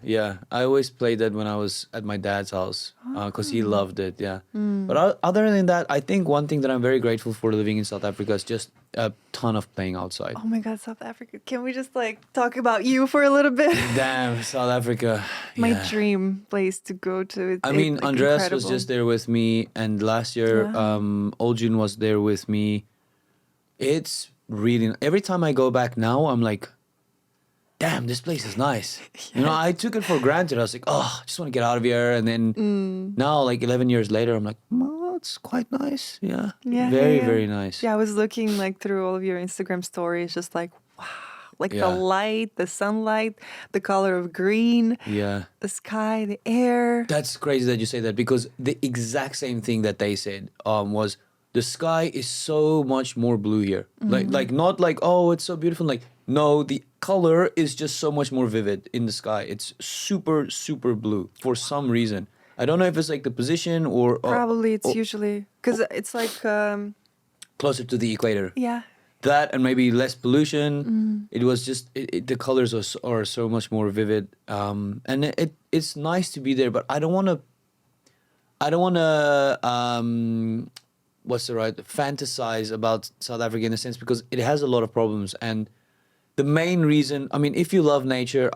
I always played that when I was at my dad's house because he loved it, yeah. But other than that, I think one thing that I'm very grateful for living in South Africa is just a ton of playing outside. Oh my God, South Africa. Can we just like talk about you for a little bit? Damn, South Africa. My yeah. dream place to go to. I mean, like, Andreas incredible. was just there with me, and last year, Oljun was there with me. It's really, every time I go back now, I'm like, damn, this place is nice. You know, I took it for granted. I was like, oh, I just want to get out of here. And then now, like 11 years later, I'm like, oh, it's quite nice. Yeah. Very, very nice. Yeah, I was looking like through all of your Instagram stories, just like, wow. Like the Yeah. light, the sunlight, the color of green, Yeah. the sky, the air. That's crazy that you say that because the exact same thing that they said was the sky is so much more blue here. Like not like, oh, it's so beautiful. Like, no, the color is just so much more vivid in the sky. It's super, super blue for some reason. I don't know if it's like the position or Probably it's usually because it's like, closer to the equator. yeah. That and maybe less pollution. It was just the colors are so much more vivid, and it's nice to be there. But I don't want to. What's the right fantasize about South Africa in a sense because it has a lot of problems and the main reason. I mean, if you love nature,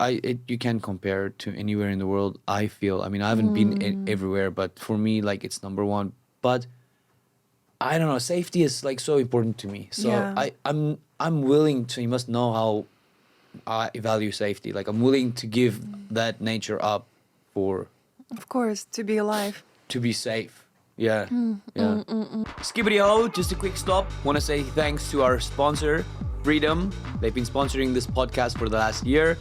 you can't compare it to anywhere in the world. I feel. I mean, I haven't been everywhere, but for me, like it's number one. But I don't know. Safety is like so important to me. So Yeah. I'm willing to. You must know how I value safety. Like I'm willing to give that nature up for Of course, to be alive. to be safe. Yeah. Yeah. Skibbity ho, just a quick stop. Want to say thanks to our sponsor, Freedom. They've been sponsoring this podcast for the last year.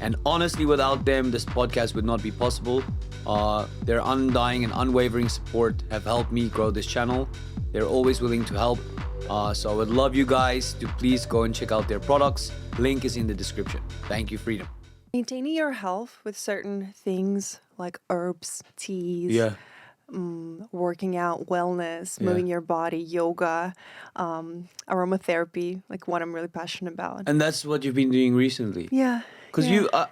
And honestly, without them, this podcast would not be possible. Their undying and unwavering support have helped me grow this channel. They're always willing to help. So I would love you guys to please go and check out their products. Link is in the description. Thank you, Freedom. Maintaining your health with certain things like herbs, teas, Yeah. working out, wellness, Yeah. moving your body, yoga, aromatherapy, like what I'm really passionate about. And that's what you've been doing recently. Yeah. Because yeah.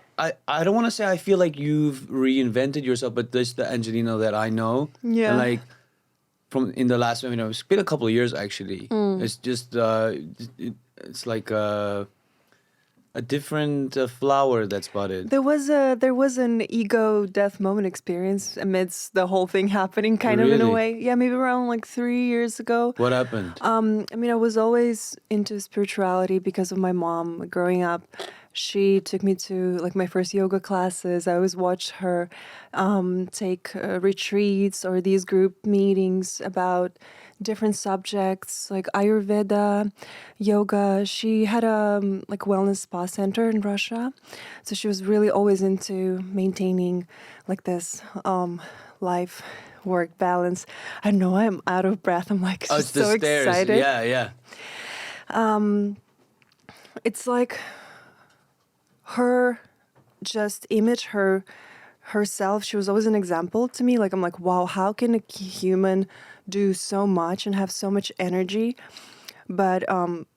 I don't want to say I feel like you've reinvented yourself, but this the Angelina that I know. Yeah. And like from in the last, it's been a couple of years actually. It's just it's like a different flower that's budded. There was an ego death moment experience amidst the whole thing happening, kind of in a Really? way. Yeah, maybe around like 3 years ago. What happened? I mean, I was always into spirituality because of my mom. Growing up, she took me to like my first yoga classes. I always watched her take retreats or these group meetings about different subjects like Ayurveda, yoga. She had a like wellness spa center in Russia, so she was really always into maintaining like this life work balance. I know I'm out of breath. I'm like It's the so stairs. excited. Yeah. It's like her just image herself. She was always an example to me. Like I'm like, wow, how can a human do so much and have so much energy? But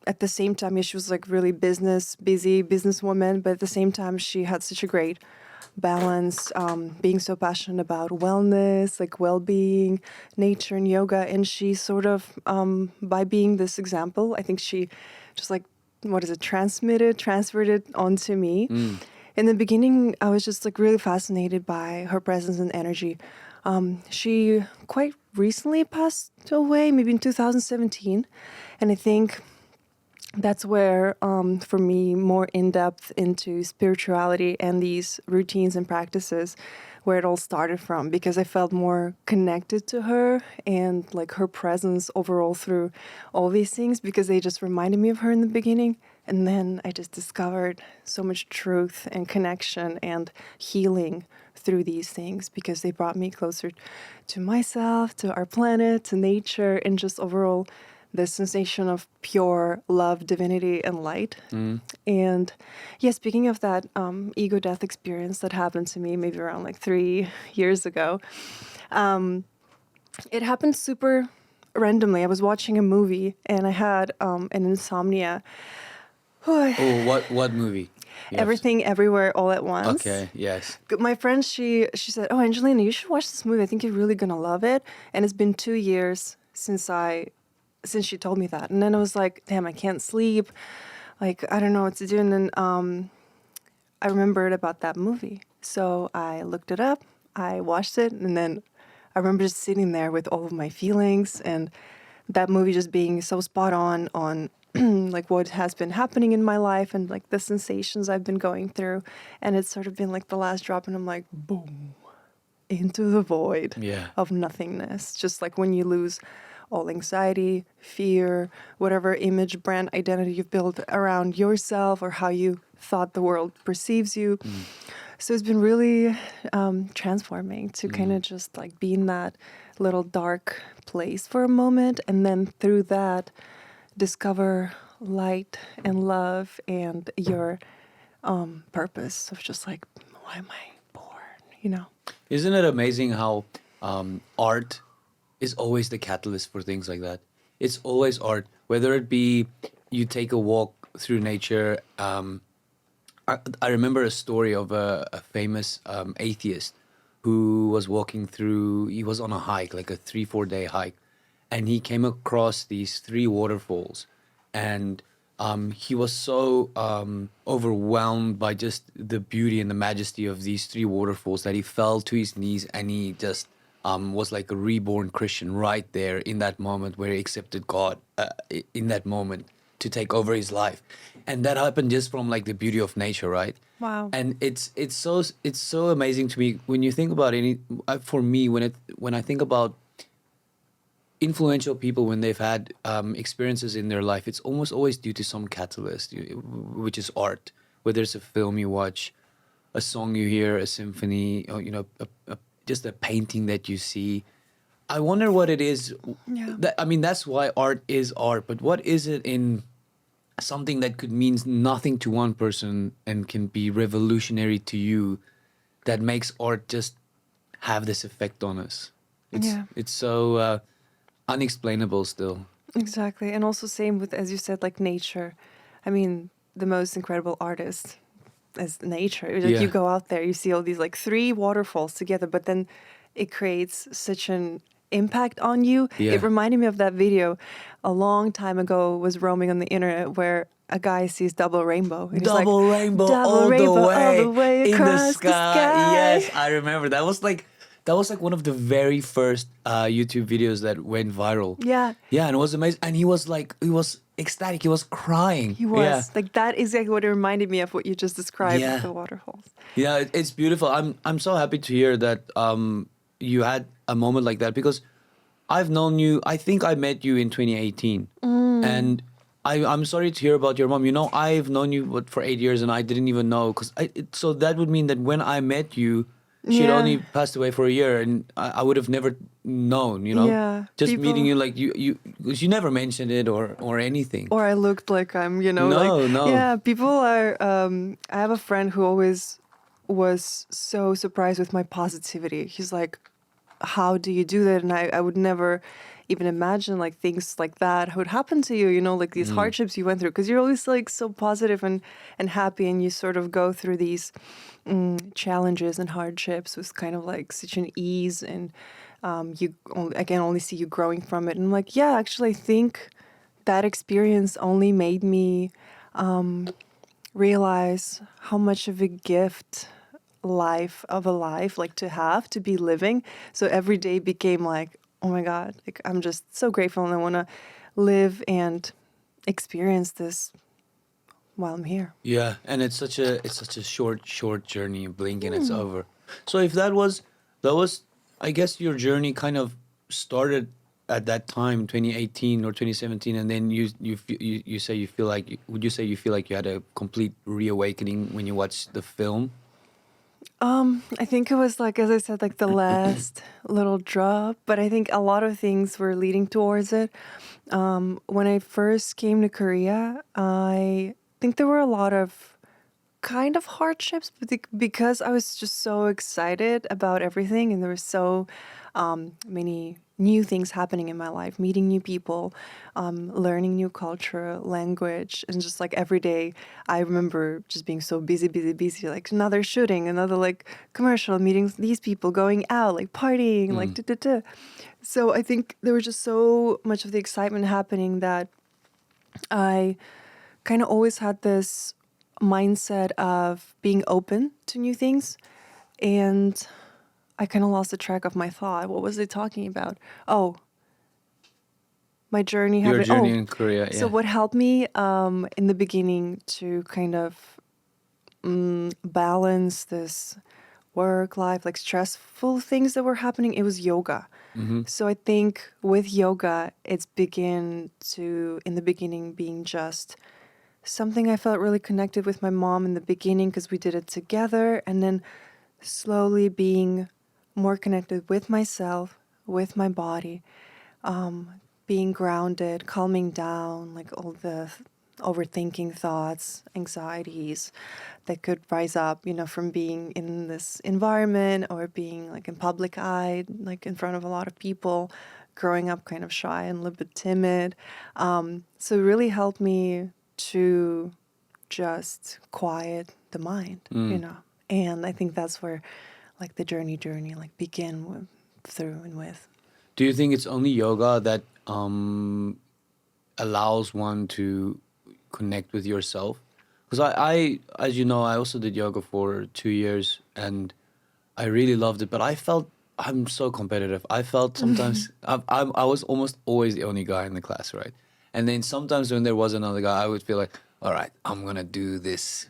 at the same time, yeah, she was like really busy businesswoman. But at the same time, she had such a great balance, being so passionate about wellness, like well-being, nature, and yoga. And she sort of, by being this example, I think she just like, transferred it onto me. In the beginning, I was just like really fascinated by her presence and energy. She quite recently passed away, maybe in 2017. And I think that's where, for me, more in-depth into spirituality and these routines and practices, where it all started from, because I felt more connected to her and like her presence overall through all these things, because they just reminded me of her in the beginning. And then I just discovered so much truth and connection and healing through these things, because they brought me closer to myself, to our planet, to nature, and just overall the sensation of pure love, divinity, and light. And yeah, speaking of that ego death experience that happened to me maybe around like 3 years ago, it happened super randomly, I was watching a movie and I had an insomnia. Oh, what movie? You have to- Everything, everywhere, all at once. Okay. Yes. My friend, she said, "Oh, Angelina, you should watch this movie. I think you're really gonna love it." And it's been 2 years since she told me that, and then I was like, "Damn, I can't sleep. Like, I don't know what to do." And then I remembered about that movie, so I looked it up. I watched it, and then I remember just sitting there with all of my feelings, and that movie just being so spot on like what has been happening in my life and like the sensations I've been going through. And it's sort of been like the last drop, and I'm like, boom, into the void Yeah. of nothingness. Just like when you lose all anxiety, fear, whatever image, brand identity you've built around yourself or how you thought the world perceives you. So it's been really transforming to kind of just like be in that little dark place for a moment, and then through that discover light and love and your purpose of just like, why am I born? You know? Isn't it amazing how art is always the catalyst for things like that? It's always art, whether it be you take a walk through nature. I remember a story of a famous atheist who was walking through, he was on a hike, like a 3-4 day hike, and he came across these 3 waterfalls. And he was so overwhelmed by just the beauty and the majesty of these 3 waterfalls that he fell to his knees, and he just was like a reborn Christian right there in that moment where he accepted God in that moment to take over his life. And that happened just from like the beauty of nature, right? Wow. And it's so amazing to me when you think about any. For me, when I think about influential people when they've had experiences in their life, it's almost always due to some catalyst, which is art. Whether it's a film you watch, a song you hear, a symphony, or just a painting that you see. I wonder what it is. Yeah. I mean, that's why art is art. But what is it in something that could mean nothing to one person and can be revolutionary to you that makes art just have this effect on us? It's so unexplainable still. Exactly. And also same with, as you said, like nature. I mean, the most incredible artist is nature. Like Yeah. you go out there, you see all these like 3 waterfalls together, but then it creates such an impact on you. Yeah. It reminded me of that video a long time ago was roaming on the internet where a guy sees double rainbow. And he's like, Double rainbow, double all, rainbow the all the way in the across sky. Yes, I remember. That was like one of the very first YouTube videos that went viral. Yeah. Yeah, and it was amazing. And he was ecstatic. He was crying. He was. Yeah. Like that is exactly what it reminded me of what you just described Yeah. with the waterfalls. Yeah, it's beautiful. I'm so happy to hear that you had a moment like that, because I've known you. I think I met you in 2018, and I'm sorry to hear about your mom. I've known you for 8 years, and I didn't even know, so that would mean that when I met you, she'd Yeah. only passed away for a year, and I would have never known. Yeah, just people- meeting you, like you 'cause you never mentioned it or anything. Or I looked like I'm, No, like, no. yeah, people are, I have a friend who always was so surprised with my positivity. He's like, how do you do that? And I would never even imagine like things like that would happen to you, like these hardships you went through, because you're always like so positive and happy, and you sort of go through these challenges and hardships with kind of like such an ease, and I can only see you growing from it. And I'm like, yeah, actually, I think that experience only made me realize how much of a gift life like to be living. So every day became like, oh my God, like I'm just so grateful, and I want to live and experience this while I'm here. Yeah, and it's such a short journey. You blink and it's over. So if that was, I guess your journey kind of started at that time, 2018 or 2017, and then you say you feel like, would you say you feel like you had a complete reawakening when you watched the film? I think it was like, as I said, like the last little drop, but I think a lot of things were leading towards it. When I first came to Korea, I think there were a lot of kind of hardships, but because I was just so excited about everything, and there were so many new things happening in my life, meeting new people, learning new culture, language, and just like every day, I remember just being so busy, like another shooting, another like commercial, meeting these people, going out, like partying, like da. So I think there was just so much of the excitement happening that I kind of always had this mindset of being open to new things, and I kind of lost the track of my thought. What was I talking about? Oh, my journey. Your journey oh, in Korea. Yeah. So what helped me in the beginning to kind of balance this work life, like stressful things that were happening, it was yoga. So I think with yoga, it's in the beginning being just something I felt really connected with my mom in the beginning because we did it together, and then slowly being more connected with myself, with my body, being grounded, calming down, like all the overthinking thoughts, anxieties that could rise up, from being in this environment or being like in public eye, like in front of a lot of people, growing up kind of shy and a little bit timid. So it really helped me to just quiet the mind, And I think that's where like the journey like begin with, through and with. Do you think it's only yoga that allows one to connect with yourself? Because I, as you know, I also did yoga for 2 years and I really loved it. But I felt I'm so competitive. I felt sometimes I was almost always the only guy in the class, right? And then sometimes when there was another guy, I would feel like, all right, I'm gonna do this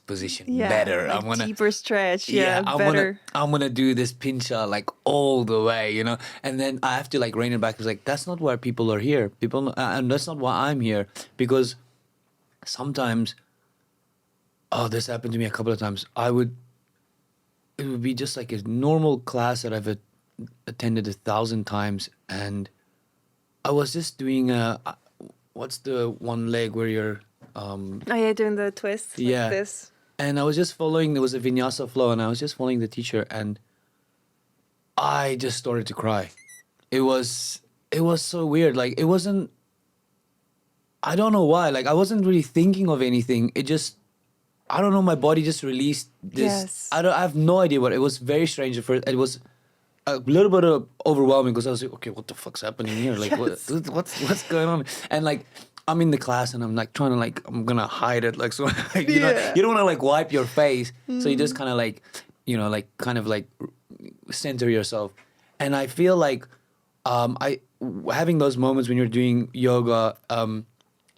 position better. Like I'm gonna deeper stretch. Better. I'm gonna do this pincha like all the way, And then I have to like rein it back. It's like that's not why people are here. And that's not why I'm here. Because sometimes, this happened to me a couple of times. It would be just like a normal class that I've attended 1,000 times, and I was just doing what's the one leg where you're doing the twist like this. And I was just following, there was a vinyasa flow, and I was just following the teacher, and I just started to cry. It was so weird. Like, it wasn't, I don't know why. Like, I wasn't really thinking of anything. It just, I don't know, my body just released this. Yes. I have no idea what, it was very strange at first. It was a little bit of overwhelming because I was like, okay, what the fuck's happening here? Like, what's going on? And like, I'm in the class and I'm like trying to like, I'm gonna hide it. Like, so like, you don't want to like wipe your face. So you just kind of like, kind of like center yourself. And I feel like, having those moments when you're doing yoga,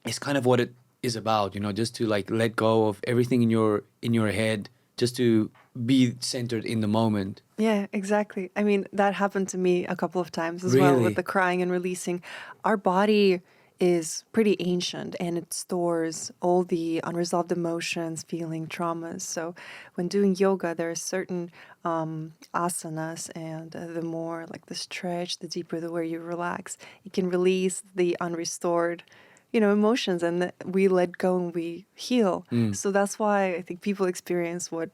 is kind of what it is about, just to like let go of everything in your head, just to be centered in the moment. Yeah, exactly. I mean, that happened to me a couple of times as well with the crying and releasing. Our body is pretty ancient and it stores all the unresolved emotions, feeling, traumas. So when doing yoga, there are certain asanas, and the more like the stretch, the deeper the way you relax, it can release the unrestored emotions, and we let go and we heal. So that's why I think people experience what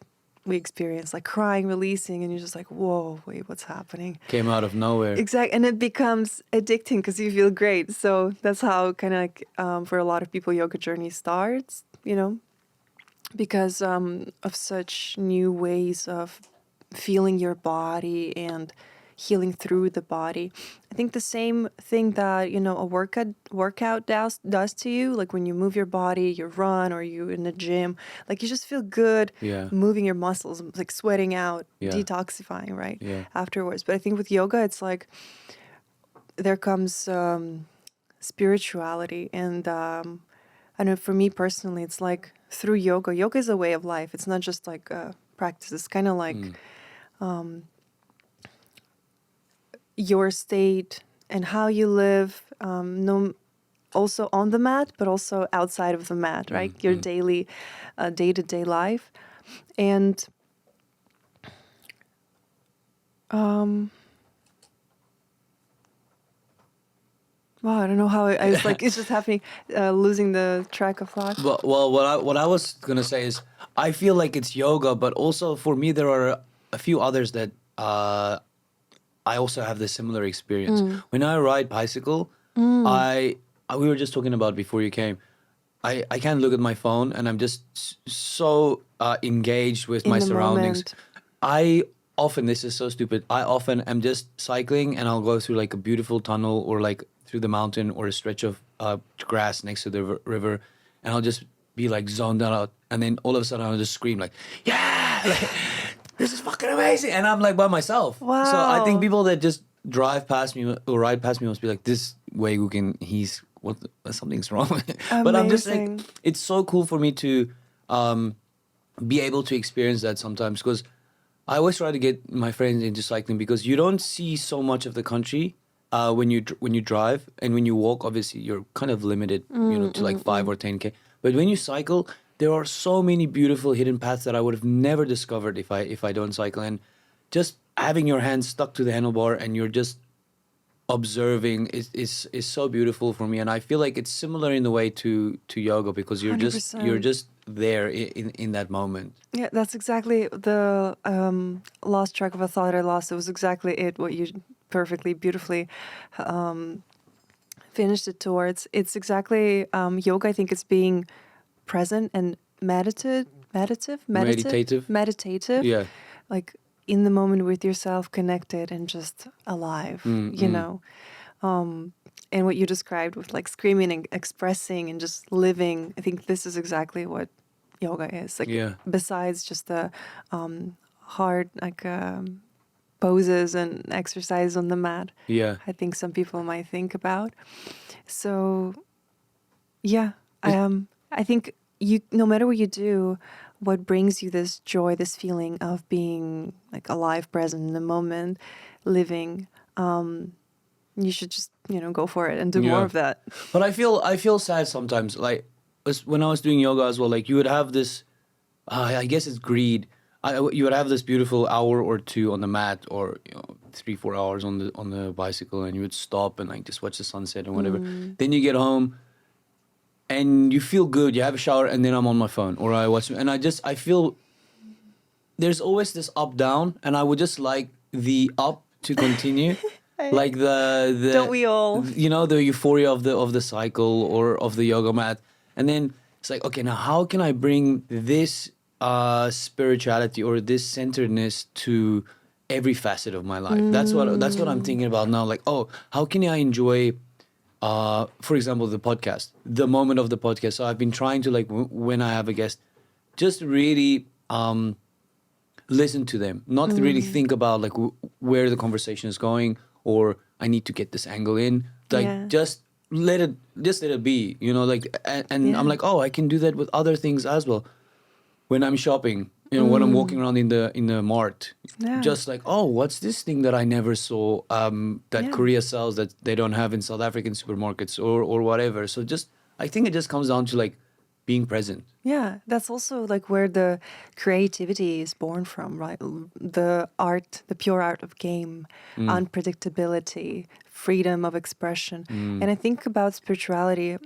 we experience, like crying, releasing, and you're just like, whoa, wait, what's happening? Came out of nowhere. Exactly. And it becomes addicting because you feel great. So that's how kind of like, for a lot of people, yoga journey starts, because of such new ways of feeling your body and healing through the body. I think the same thing that, a workout does to you, like when you move your body, you run, or you in the gym, like you just feel good moving your muscles, like sweating out, detoxifying, right? Afterwards. But I think with yoga, it's like there comes spirituality. And I know for me personally, it's like through yoga is a way of life. It's not just like a practice. It's kind of like your state and how you live, also on the mat, but also outside of the mat, right? Your daily, day-to-day life. And wow, I don't know how I was like, it's just happening, losing the track of thought. Well, what I was gonna say is, I feel like it's yoga, but also for me there are a few others that I also have this similar experience. When I ride bicycle, we were just talking about before you came. I can't look at my phone, and I'm just so engaged with In my the surroundings. moment. I often, this is so stupid, I often am just cycling and I'll go through like a beautiful tunnel or like through the mountain or a stretch of grass next to the river, and I'll just be like zoned out, and then all of a sudden I'll just scream like, yeah, like, this is fucking amazing, and I'm like by myself. So I think Wow. people that just drive past me or ride past me must be like, this Wei-Gukin, he's something's wrong. But I'm just like, Amazing. it's so cool for me to be able to experience that sometimes, because I always try to get my friends into cycling, because you don't see so much of the country when you drive, and when you walk, obviously you're kind of limited, to like 5 or 10K. But when you cycle, there are so many beautiful hidden paths that I would have never discovered if I don't cycle. And just having your hands stuck to the handlebar and you're just observing is so beautiful for me. And I feel like it's similar in the way to yoga, because you're 100%. just there in that moment. Yeah, that's exactly the lost track of a thought I lost. It was exactly it, what you perfectly, beautifully finished it towards. It's exactly yoga, I think it's being present and meditative. Yeah. Like in the moment with yourself, connected and just alive, you know. And what you described with like screaming and expressing and just living, I think this is exactly what yoga is. Like Yeah. besides just the hard poses and exercise on the mat, Yeah. I think some people might think about. So yeah, I think you, no matter what you do, what brings you this joy, this feeling of being like alive, present in the moment, living, you should just, go for it and do more Yeah. of that. But I feel sad sometimes. Like when I was doing yoga as well, like you would have this, I guess it's greed. You would have this beautiful hour or two on the mat, or 3-4 hours on the bicycle, and you would stop and like just watch the sunset and whatever. Then you get home, and you feel good. You have a shower, and then I'm on my phone, or I watch, and I feel there's always this up down, and I would just like the up to continue. Like the Don't we all? the euphoria of the cycle or of the yoga mat, and then it's like, okay, now how can I bring this spirituality or this centeredness to every facet of my life? That's what I'm thinking about now. Like, oh, how can I enjoy for example, the podcast, the moment of the podcast. So I've been trying to like when I have a guest, just really listen to them, not really think about like where the conversation is going, or I need to get this angle in. Like Yeah. just let it be, like, and Yeah. I'm like, oh, I can do that with other things as well. When I'm shopping, when I'm walking around in the mart, Yeah. just like, oh, what's this thing that I never saw that Yeah. Korea sells that they don't have in South African supermarkets or whatever. So just, I think it just comes down to like being present. Yeah, that's also like where the creativity is born from, right? The art, the pure art of game, unpredictability, freedom of expression. And I think about spirituality,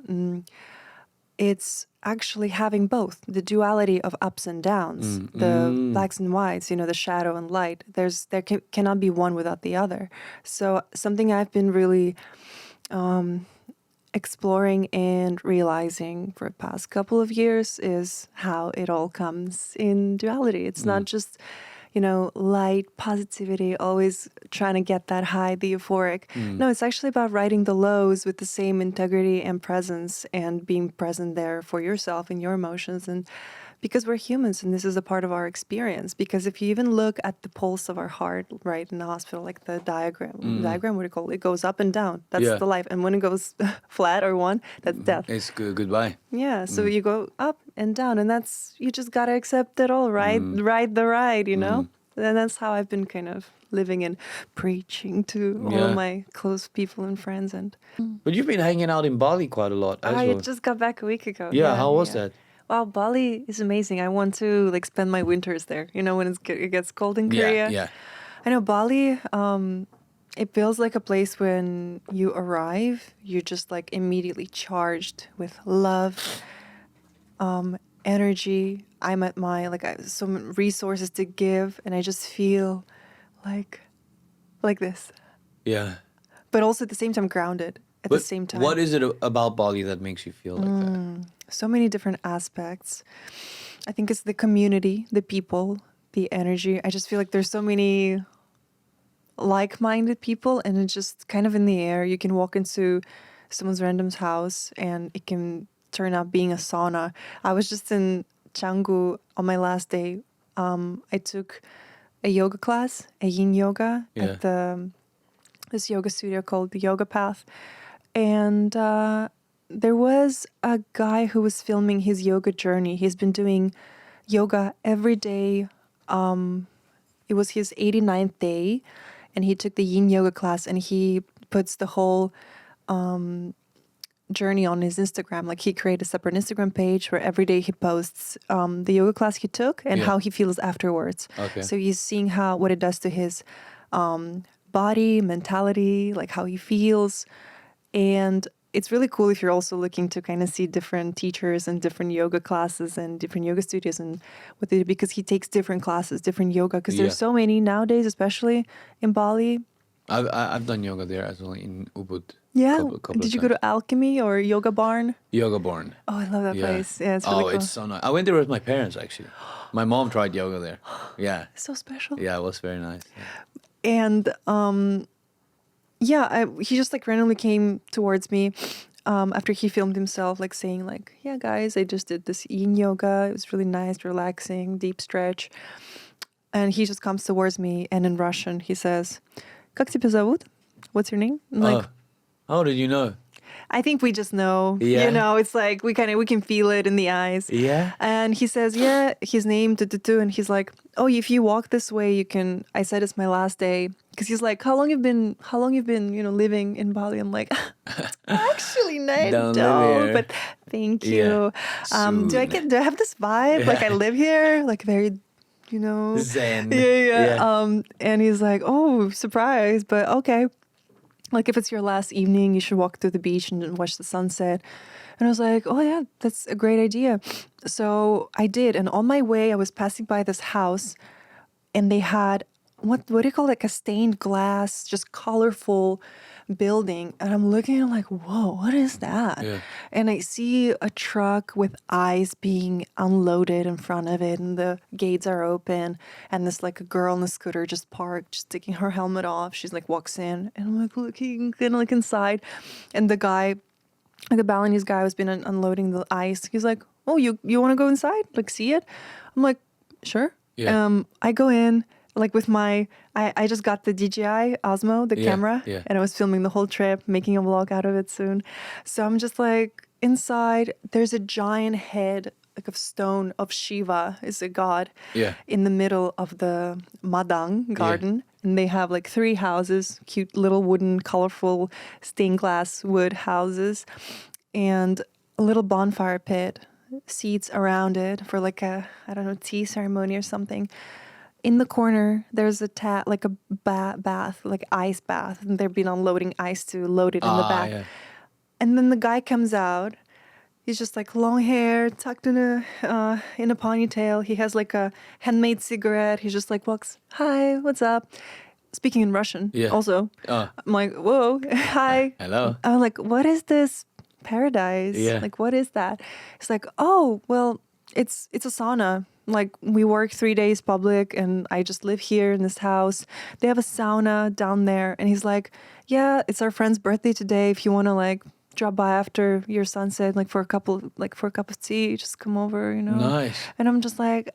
it's actually having both the duality of ups and downs, the blacks and whites, the shadow and light. There cannot be one without the other. So something I've been really exploring and realizing for the past couple of years is how it all comes in duality. It's not just, light, positivity, always trying to get that high, the euphoric. No, it's actually about riding the lows with the same integrity and presence and being present there for yourself and your emotions. And because we're humans and this is a part of our experience. Because if you even look at the pulse of our heart, right, in the hospital, like the diagram, what do you call it? It goes up and down. That's Yeah. the life. And when it goes flat or one, that's death. It's goodbye. Yeah, so you go up and down, and you just gotta accept it all, right? Ride the ride, And that's how I've been kind of living and preaching to all Yeah. my close people and friends. And But you've been hanging out in Bali quite a lot as I well. just got back a week ago. Yeah, how was that? Wow, Bali is amazing. I want to spend my winters there. When it gets cold in Korea. Yeah. I know Bali. It feels like a place when you arrive, you're just like immediately charged with love, energy. I'm at my I have some resources to give, and I just feel like like this, Yeah. but also at the same time grounded at the same time. What is it about Bali that makes you feel like that? So many different aspects. I think it's the community, the people, the energy. I just feel like there's so many like-minded people, and it's just kind of in the air. You can walk into someone's random's house and it can turn out being a sauna. I was just in Canggu on my last day. I took a yoga class, a yin yoga, at this yoga studio called the Yoga Path. And there was a guy who was filming his yoga journey. He's been doing yoga every day. It was his 89th day, and he took the yin yoga class, and he puts the whole journey on his Instagram. Like, he created a separate Instagram page where every day he posts the yoga class he took and how he feels afterwards. Okay. So he's seeing what it does to his body, mentality, like how he feels. And it's really cool if you're also looking to kind of see different teachers and different yoga classes and different yoga studios and what they do, because he takes different classes, different yoga, because there's so many nowadays, especially in Bali. I've done yoga there as well in Ubud. Yeah. Couple Did you of go times. to Alchemy or Yoga Barn? Yoga Barn? Oh, I love that Yeah. place. Yeah, it's really cool. It's so nice. I went there with my parents, actually. My mom tried yoga there. Yeah. It's so special. Yeah, it was very nice. And he just like randomly came towards me after he filmed himself, like saying like, yeah, guys, I just did this yin yoga. It was really nice, relaxing, deep stretch. And he just comes towards me, and in Russian he says, "Как тебя зовут? What's your name?" I'm like, how did you know? I think we just know. Yeah. You know, it's like we can feel it in the eyes. Yeah. And he says, yeah, his name, and he's like, oh, if you walk this way, you can. I said it's my last day, because he's like, how long you've been, living in Bali? I'm like, actually, no, I Don't don't. live here. But thank you. Do I have this vibe? Like, I live here, like very, Zen. Yeah. And he's like, oh, surprise, but okay. Like, if it's your last evening, you should walk through the beach and watch the sunset. And I was like, oh, yeah, that's a great idea. So I did. And on my way, I was passing by this house, and they had, what do you call it? Like a stained glass, just colorful building. And I'm looking and I'm like, whoa, what is that? Yeah. And I see a truck with ice being unloaded in front of it, and the gates are open, and there's like a girl on a scooter just parked, just taking her helmet off. She's like walks in, and I'm like looking kind of like inside, and the guy, like the Balinese guy who's been unloading the ice, he's like, oh, you want to go inside, like see it? I'm like, sure. Yeah. I go in, like with I just got the DJI Osmo, the camera, and I was filming the whole trip, making a vlog out of it soon. So I'm just like inside, there's a giant head, like of stone, of Shiva, is a god, in the middle of the Madang garden. And they have like 3 houses, cute little wooden, colorful stained glass wood houses, and a little bonfire pit, seats around it for like a, I don't know, tea ceremony or something. In the corner, there's a like a bath, like ice bath, and they've been unloading ice to load it in the back. Yeah. And then the guy comes out. He's just like long hair, tucked in a ponytail. He has like a handmade cigarette. He just like walks, hi, what's up? Speaking in Russian, also. I'm like, whoa, hi. Hello. I'm like, what is this paradise? Yeah. Like, what is that? It's like, oh, well, it's a sauna. Like, we work 3 days public, and I just live here in this house. They have a sauna down there. And he's like, yeah, it's our friend's birthday today. If you want to like drop by after your sunset, like for a cup of tea, just come over, Nice. And I'm just like,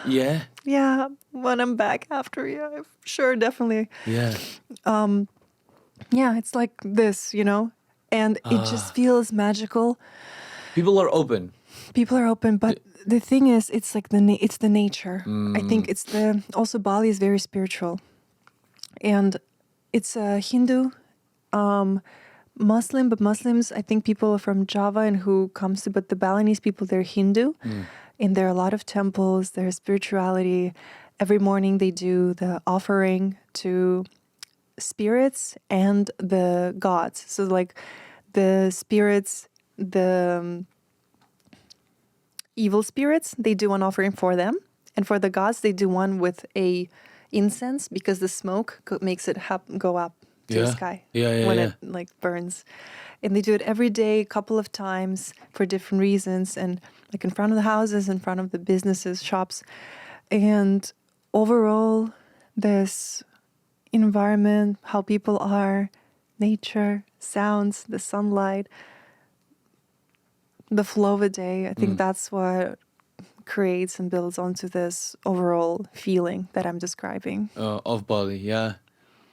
Yeah. yeah, when I'm back after, sure, definitely. Yeah. Yeah, it's like this, and it just feels magical. People are open. People are open, but the thing is, it's like it's the nature. I think it's also Bali is very spiritual, and it's a Hindu, Muslim, but Muslims, I think people from Java and who comes to, but the Balinese people, they're Hindu, and there are a lot of temples, there's spirituality. Every morning they do the offering to spirits and the gods. So like the spirits, the evil spirits, they do an offering for them, and for the gods they do one with a incense because the smoke makes it go up to the sky when it like burns. And they do it every day, a couple of times for different reasons, and like in front of the houses, in front of the businesses, shops. And overall, this environment, how people are, nature, sounds, the sunlight, the flow of a day, I think that's what creates and builds onto this overall feeling that I'm describing. Of Bali, yeah.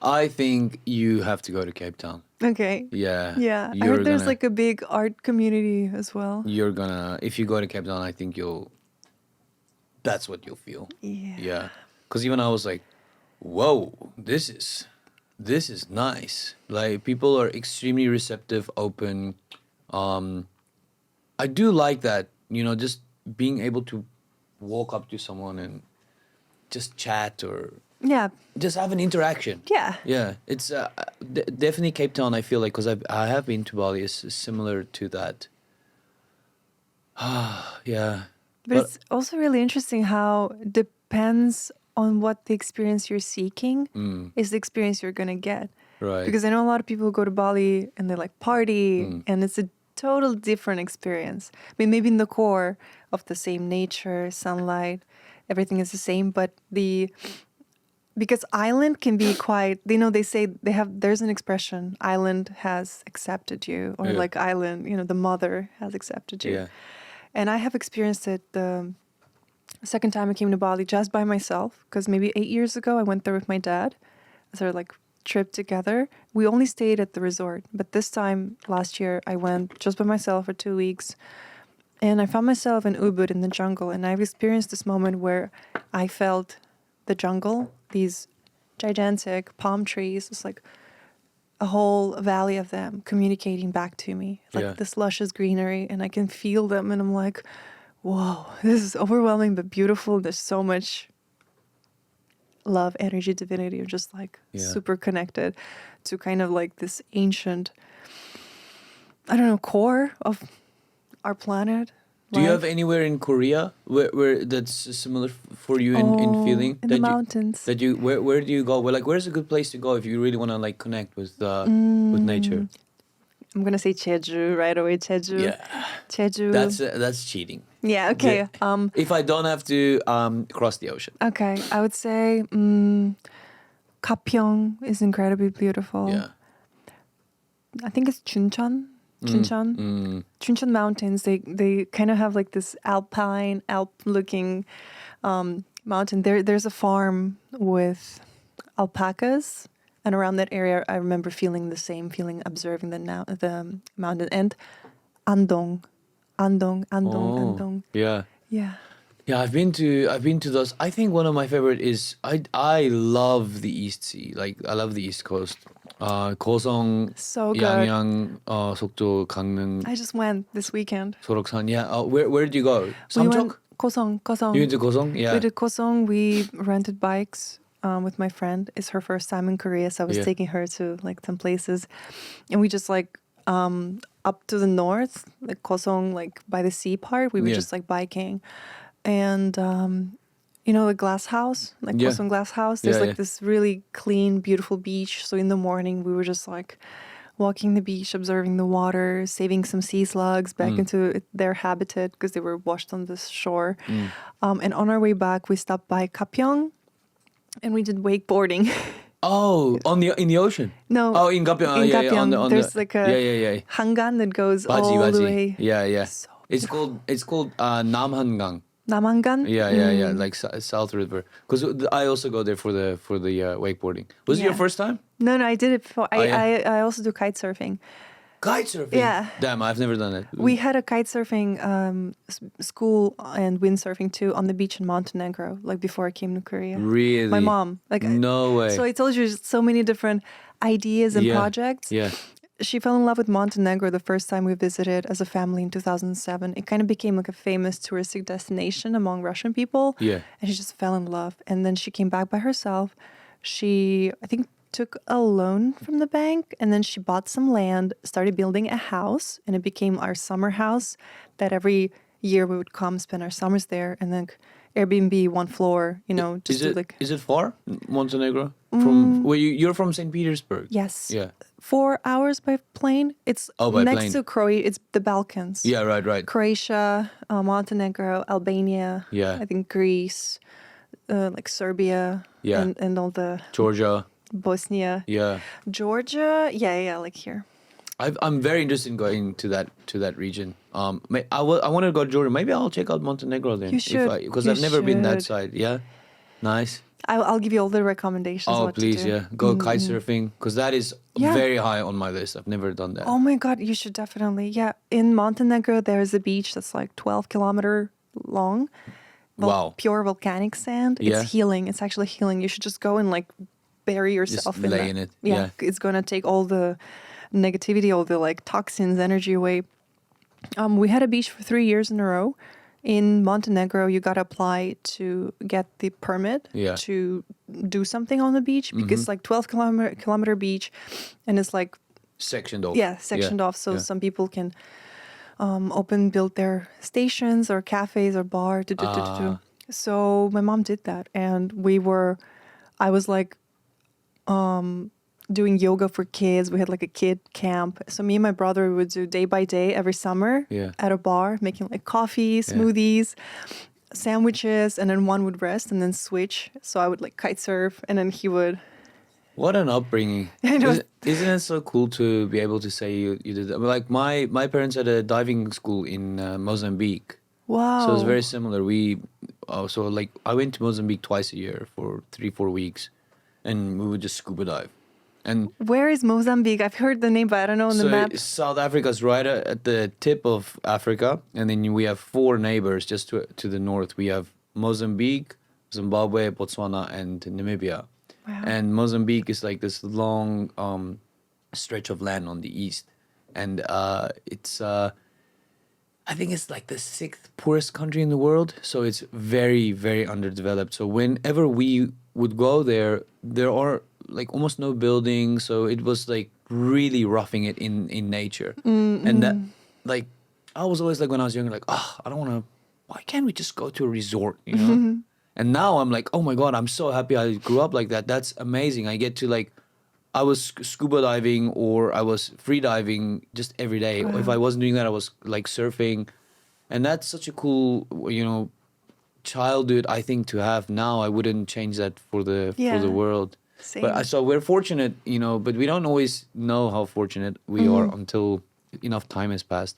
I think you have to go to Cape Town. Okay. Yeah. Yeah. I heard there's like a big art community as well. You're gonna, if you go to Cape Town, I think that's what you'll feel. Yeah. Yeah. Because even I was like, whoa, this is nice. Like people are extremely receptive, open. I do like that, just being able to walk up to someone and just chat or just have an interaction. Yeah. Yeah, it's definitely Cape Town. I feel like because I have been to Bali, is similar to that. Yeah. But it's also really interesting how depends on what the experience you're seeking is the experience you're gonna get. Right. Because I know a lot of people who go to Bali and they like party and it's a total different experience. I mean, maybe in the core of the same nature, sunlight, everything is the same, but because island can be quite, they say there's an expression, island has accepted you, or like island, the mother has accepted you. Yeah. And I have experienced it the second time I came to Bali just by myself, because maybe 8 years ago I went there with my dad as our like trip together. We only stayed at the resort, but this time last year I went just by myself for 2 weeks. And I found myself in Ubud in the jungle, and I've experienced this moment where I felt the jungle, these gigantic palm trees, it's like a whole valley of them communicating back to me, like this luscious greenery, and I can feel them, and I'm like, whoa, this is overwhelming but beautiful. There's so much love, energy, divinity. I'm just like super connected to kind of like this ancient, I don't know, core of our planet. Do you have anywhere in Korea where that's similar for you in feeling? In the mountains. Where do you go? Well, like where's a good place to go if you really want to like connect with nature? I'm gonna say Jeju right away. Jeju. Yeah. Jeju. That's cheating. Yeah. Okay. If I don't have to cross the ocean. Okay. I would say Gapyeong is incredibly beautiful. Yeah. I think it's Chuncheon. Chuncheon Mountains. They kind of have like this Alp looking mountain. There's a farm with alpacas, and around that area I remember feeling the same feeling, observing the mountain. And Andong. Yeah. Yeah. Yeah, I've been to those. I think one of my favorite is I love the East Sea. Like I love the East Coast. 고성, So good. 양양, 속초, 강릉, I just went this weekend. 소록산. Yeah. Where did you go? We 삼척? went Kosong. You went to Kosong? Yeah. We did Kosong. We rented bikes with my friend. It's her first time in Korea, so I was taking her to like some places, and we just like up to the north, like Kosong, like by the sea part. We were just like biking, and the glass house, like Kosong Glass House. There's this really clean, beautiful beach. So in the morning, we were just like walking the beach, observing the water, saving some sea slugs back into their habitat because they were washed on this shore. And on our way back, we stopped by Gapyeong, and we did wakeboarding. Oh, in the ocean? No. Oh, in Gapyeong. In Yeah, Gapyeong, there's like a hangan that goes all the way. Yeah. So it's called Namhangang. Namhangan? Yeah. Like South River. Because I also go there for the wakeboarding. Was it your first time? No, I did it before. yeah. I also do kite surfing. Kite surfing? Yeah. Damn, I've never done it. We had a kite surfing school and windsurfing too on the beach in Montenegro, like before I came to Korea. Really? My mom. No way. So I told you so many different ideas and projects. Yeah. She fell in love with Montenegro the first time we visited as a family in 2007. It kind of became like a famous touristic destination among Russian people. Yeah. And she just fell in love. And then she came back by herself. She, I think, took a loan from the bank, and then she bought some land, started building a house, and it became our summer house that every year we would come spend our summers there. And then Airbnb, one floor, just Is it far, Montenegro? From where you're from St. Petersburg? Yes. Yeah. 4 hours by plane. It's by next plane. to Croatia. It's the Balkans. Yeah, right. Croatia, Montenegro, Albania. Yeah. I think Greece, like Serbia. Yeah. And all the Georgia. Bosnia. Yeah. Georgia. Yeah, like here. I'm very interested in going to that region. I want to go to Georgia. Maybe I'll check out Montenegro then. You should. Because You I've never been that should. side. Yeah. Nice. I'll give you all the recommendations. Oh, what please, to do. yeah. Go kite surfing because that is Yeah. very high on my list. I've never done that. Oh my God, you should definitely. Yeah. In Montenegro, there's a beach that's like 12-kilometer long. Wow. Pure volcanic sand. Yeah. It's healing. It's actually healing. You should just go and like bury yourself Just in lay that. in it. Yeah. Yeah. It's going to take all the negativity, all the like toxins, energy away. We had a beach for 3 years in a row. In Montenegro, you got to apply to get the permit Yeah. to do something on the beach because like 12-kilometer beach, and it's like Sectioned off. sectioned off, so yeah. some people can build their stations or cafes or bar. So my mom did that, and I was like doing yoga for kids. We had like a kid camp. So me and my brother would do day by day every summer Yeah. at a bar, making like coffee, smoothies, sandwiches, and then one would rest and then switch. So I would like kite surf, and then he would. What an upbringing. I know. Isn't it so cool to be able to say you did that? Like my parents had a diving school in Mozambique. Wow. So it's very similar. I went to Mozambique twice a year for 3-4 weeks, and we would just scuba dive. And Where is Mozambique? I've heard the name, but I don't know on the map. South Africa's right at the tip of Africa, and then we have 4 neighbors just to the north. We have Mozambique, Zimbabwe, Botswana, and Namibia. Wow. And Mozambique is like this long stretch of land on the east, and it's I think it's like the 6th poorest country in the world, so it's very, very underdeveloped. So whenever we would go there are like almost no buildings, so it was like really roughing it in nature. And that, like, I was always like when I was younger, like, I don't want to. Why can't we just go to a resort, you know? And now I'm like, oh my God, I'm so happy I grew up like that. That's amazing. I get to like, I was scuba diving or I was free diving just every day. Wow. If I wasn't doing that, I was like surfing. And that's such a cool, childhood, I think, to have now. I wouldn't change that for the world. Same. But so we're fortunate, but we don't always know how fortunate we are until enough time has passed.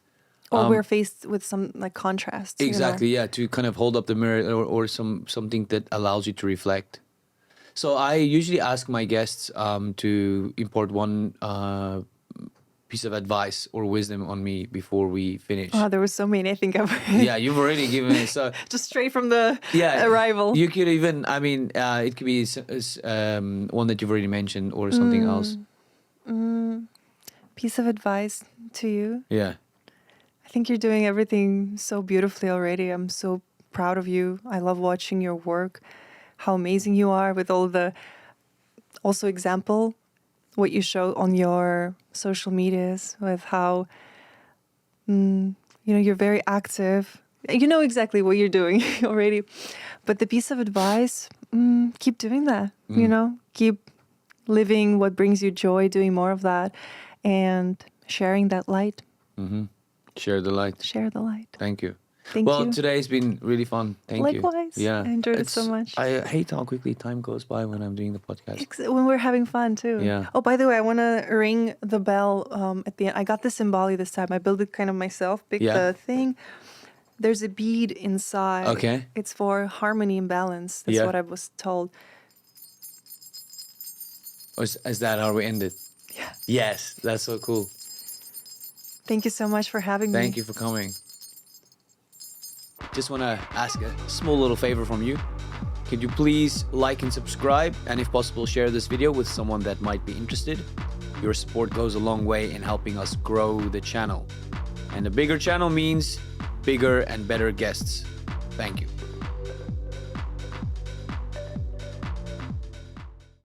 Or we're faced with some like contrasts. Exactly, yeah, to kind of hold up the mirror or something that allows you to reflect. So I usually ask my guests to import one piece of advice or wisdom on me before we finish. Oh, there were so many. I think I've Yeah, you've already given me so. just straight from the Yeah, arrival. You could even, it could be one that you've already mentioned or something else. Piece of advice to you. Yeah. I think you're doing everything so beautifully already. I'm so proud of you. I love watching your work, how amazing you are with all the also example, what you show on your social medias with how, you're very active. You know exactly what you're doing already. But the piece of advice, keep doing that, keep living what brings you joy, doing more of that and sharing that light. Mm-hmm. Share the light. Share the light. Thank you. Thank well, you. today's been really fun. Thank you. Likewise. Yeah. I enjoyed it so much. I hate how quickly time goes by when I'm doing the podcast. When we're having fun too. Yeah. Oh, by the way, I want to ring the bell at the end. I got this in Bali this time. I built it kind of myself. Pick the thing. There's a bead inside. Okay. It's for harmony and balance. That's what I was told. Is that how we ended? Yeah. Yes, that's so cool. Thank you so much for having me. Thank you for coming. Just want to ask a small little favor from you. Could you please like and subscribe, and if possible, share this video with someone that might be interested? Your support goes a long way in helping us grow the channel. And a bigger channel means bigger and better guests. Thank you.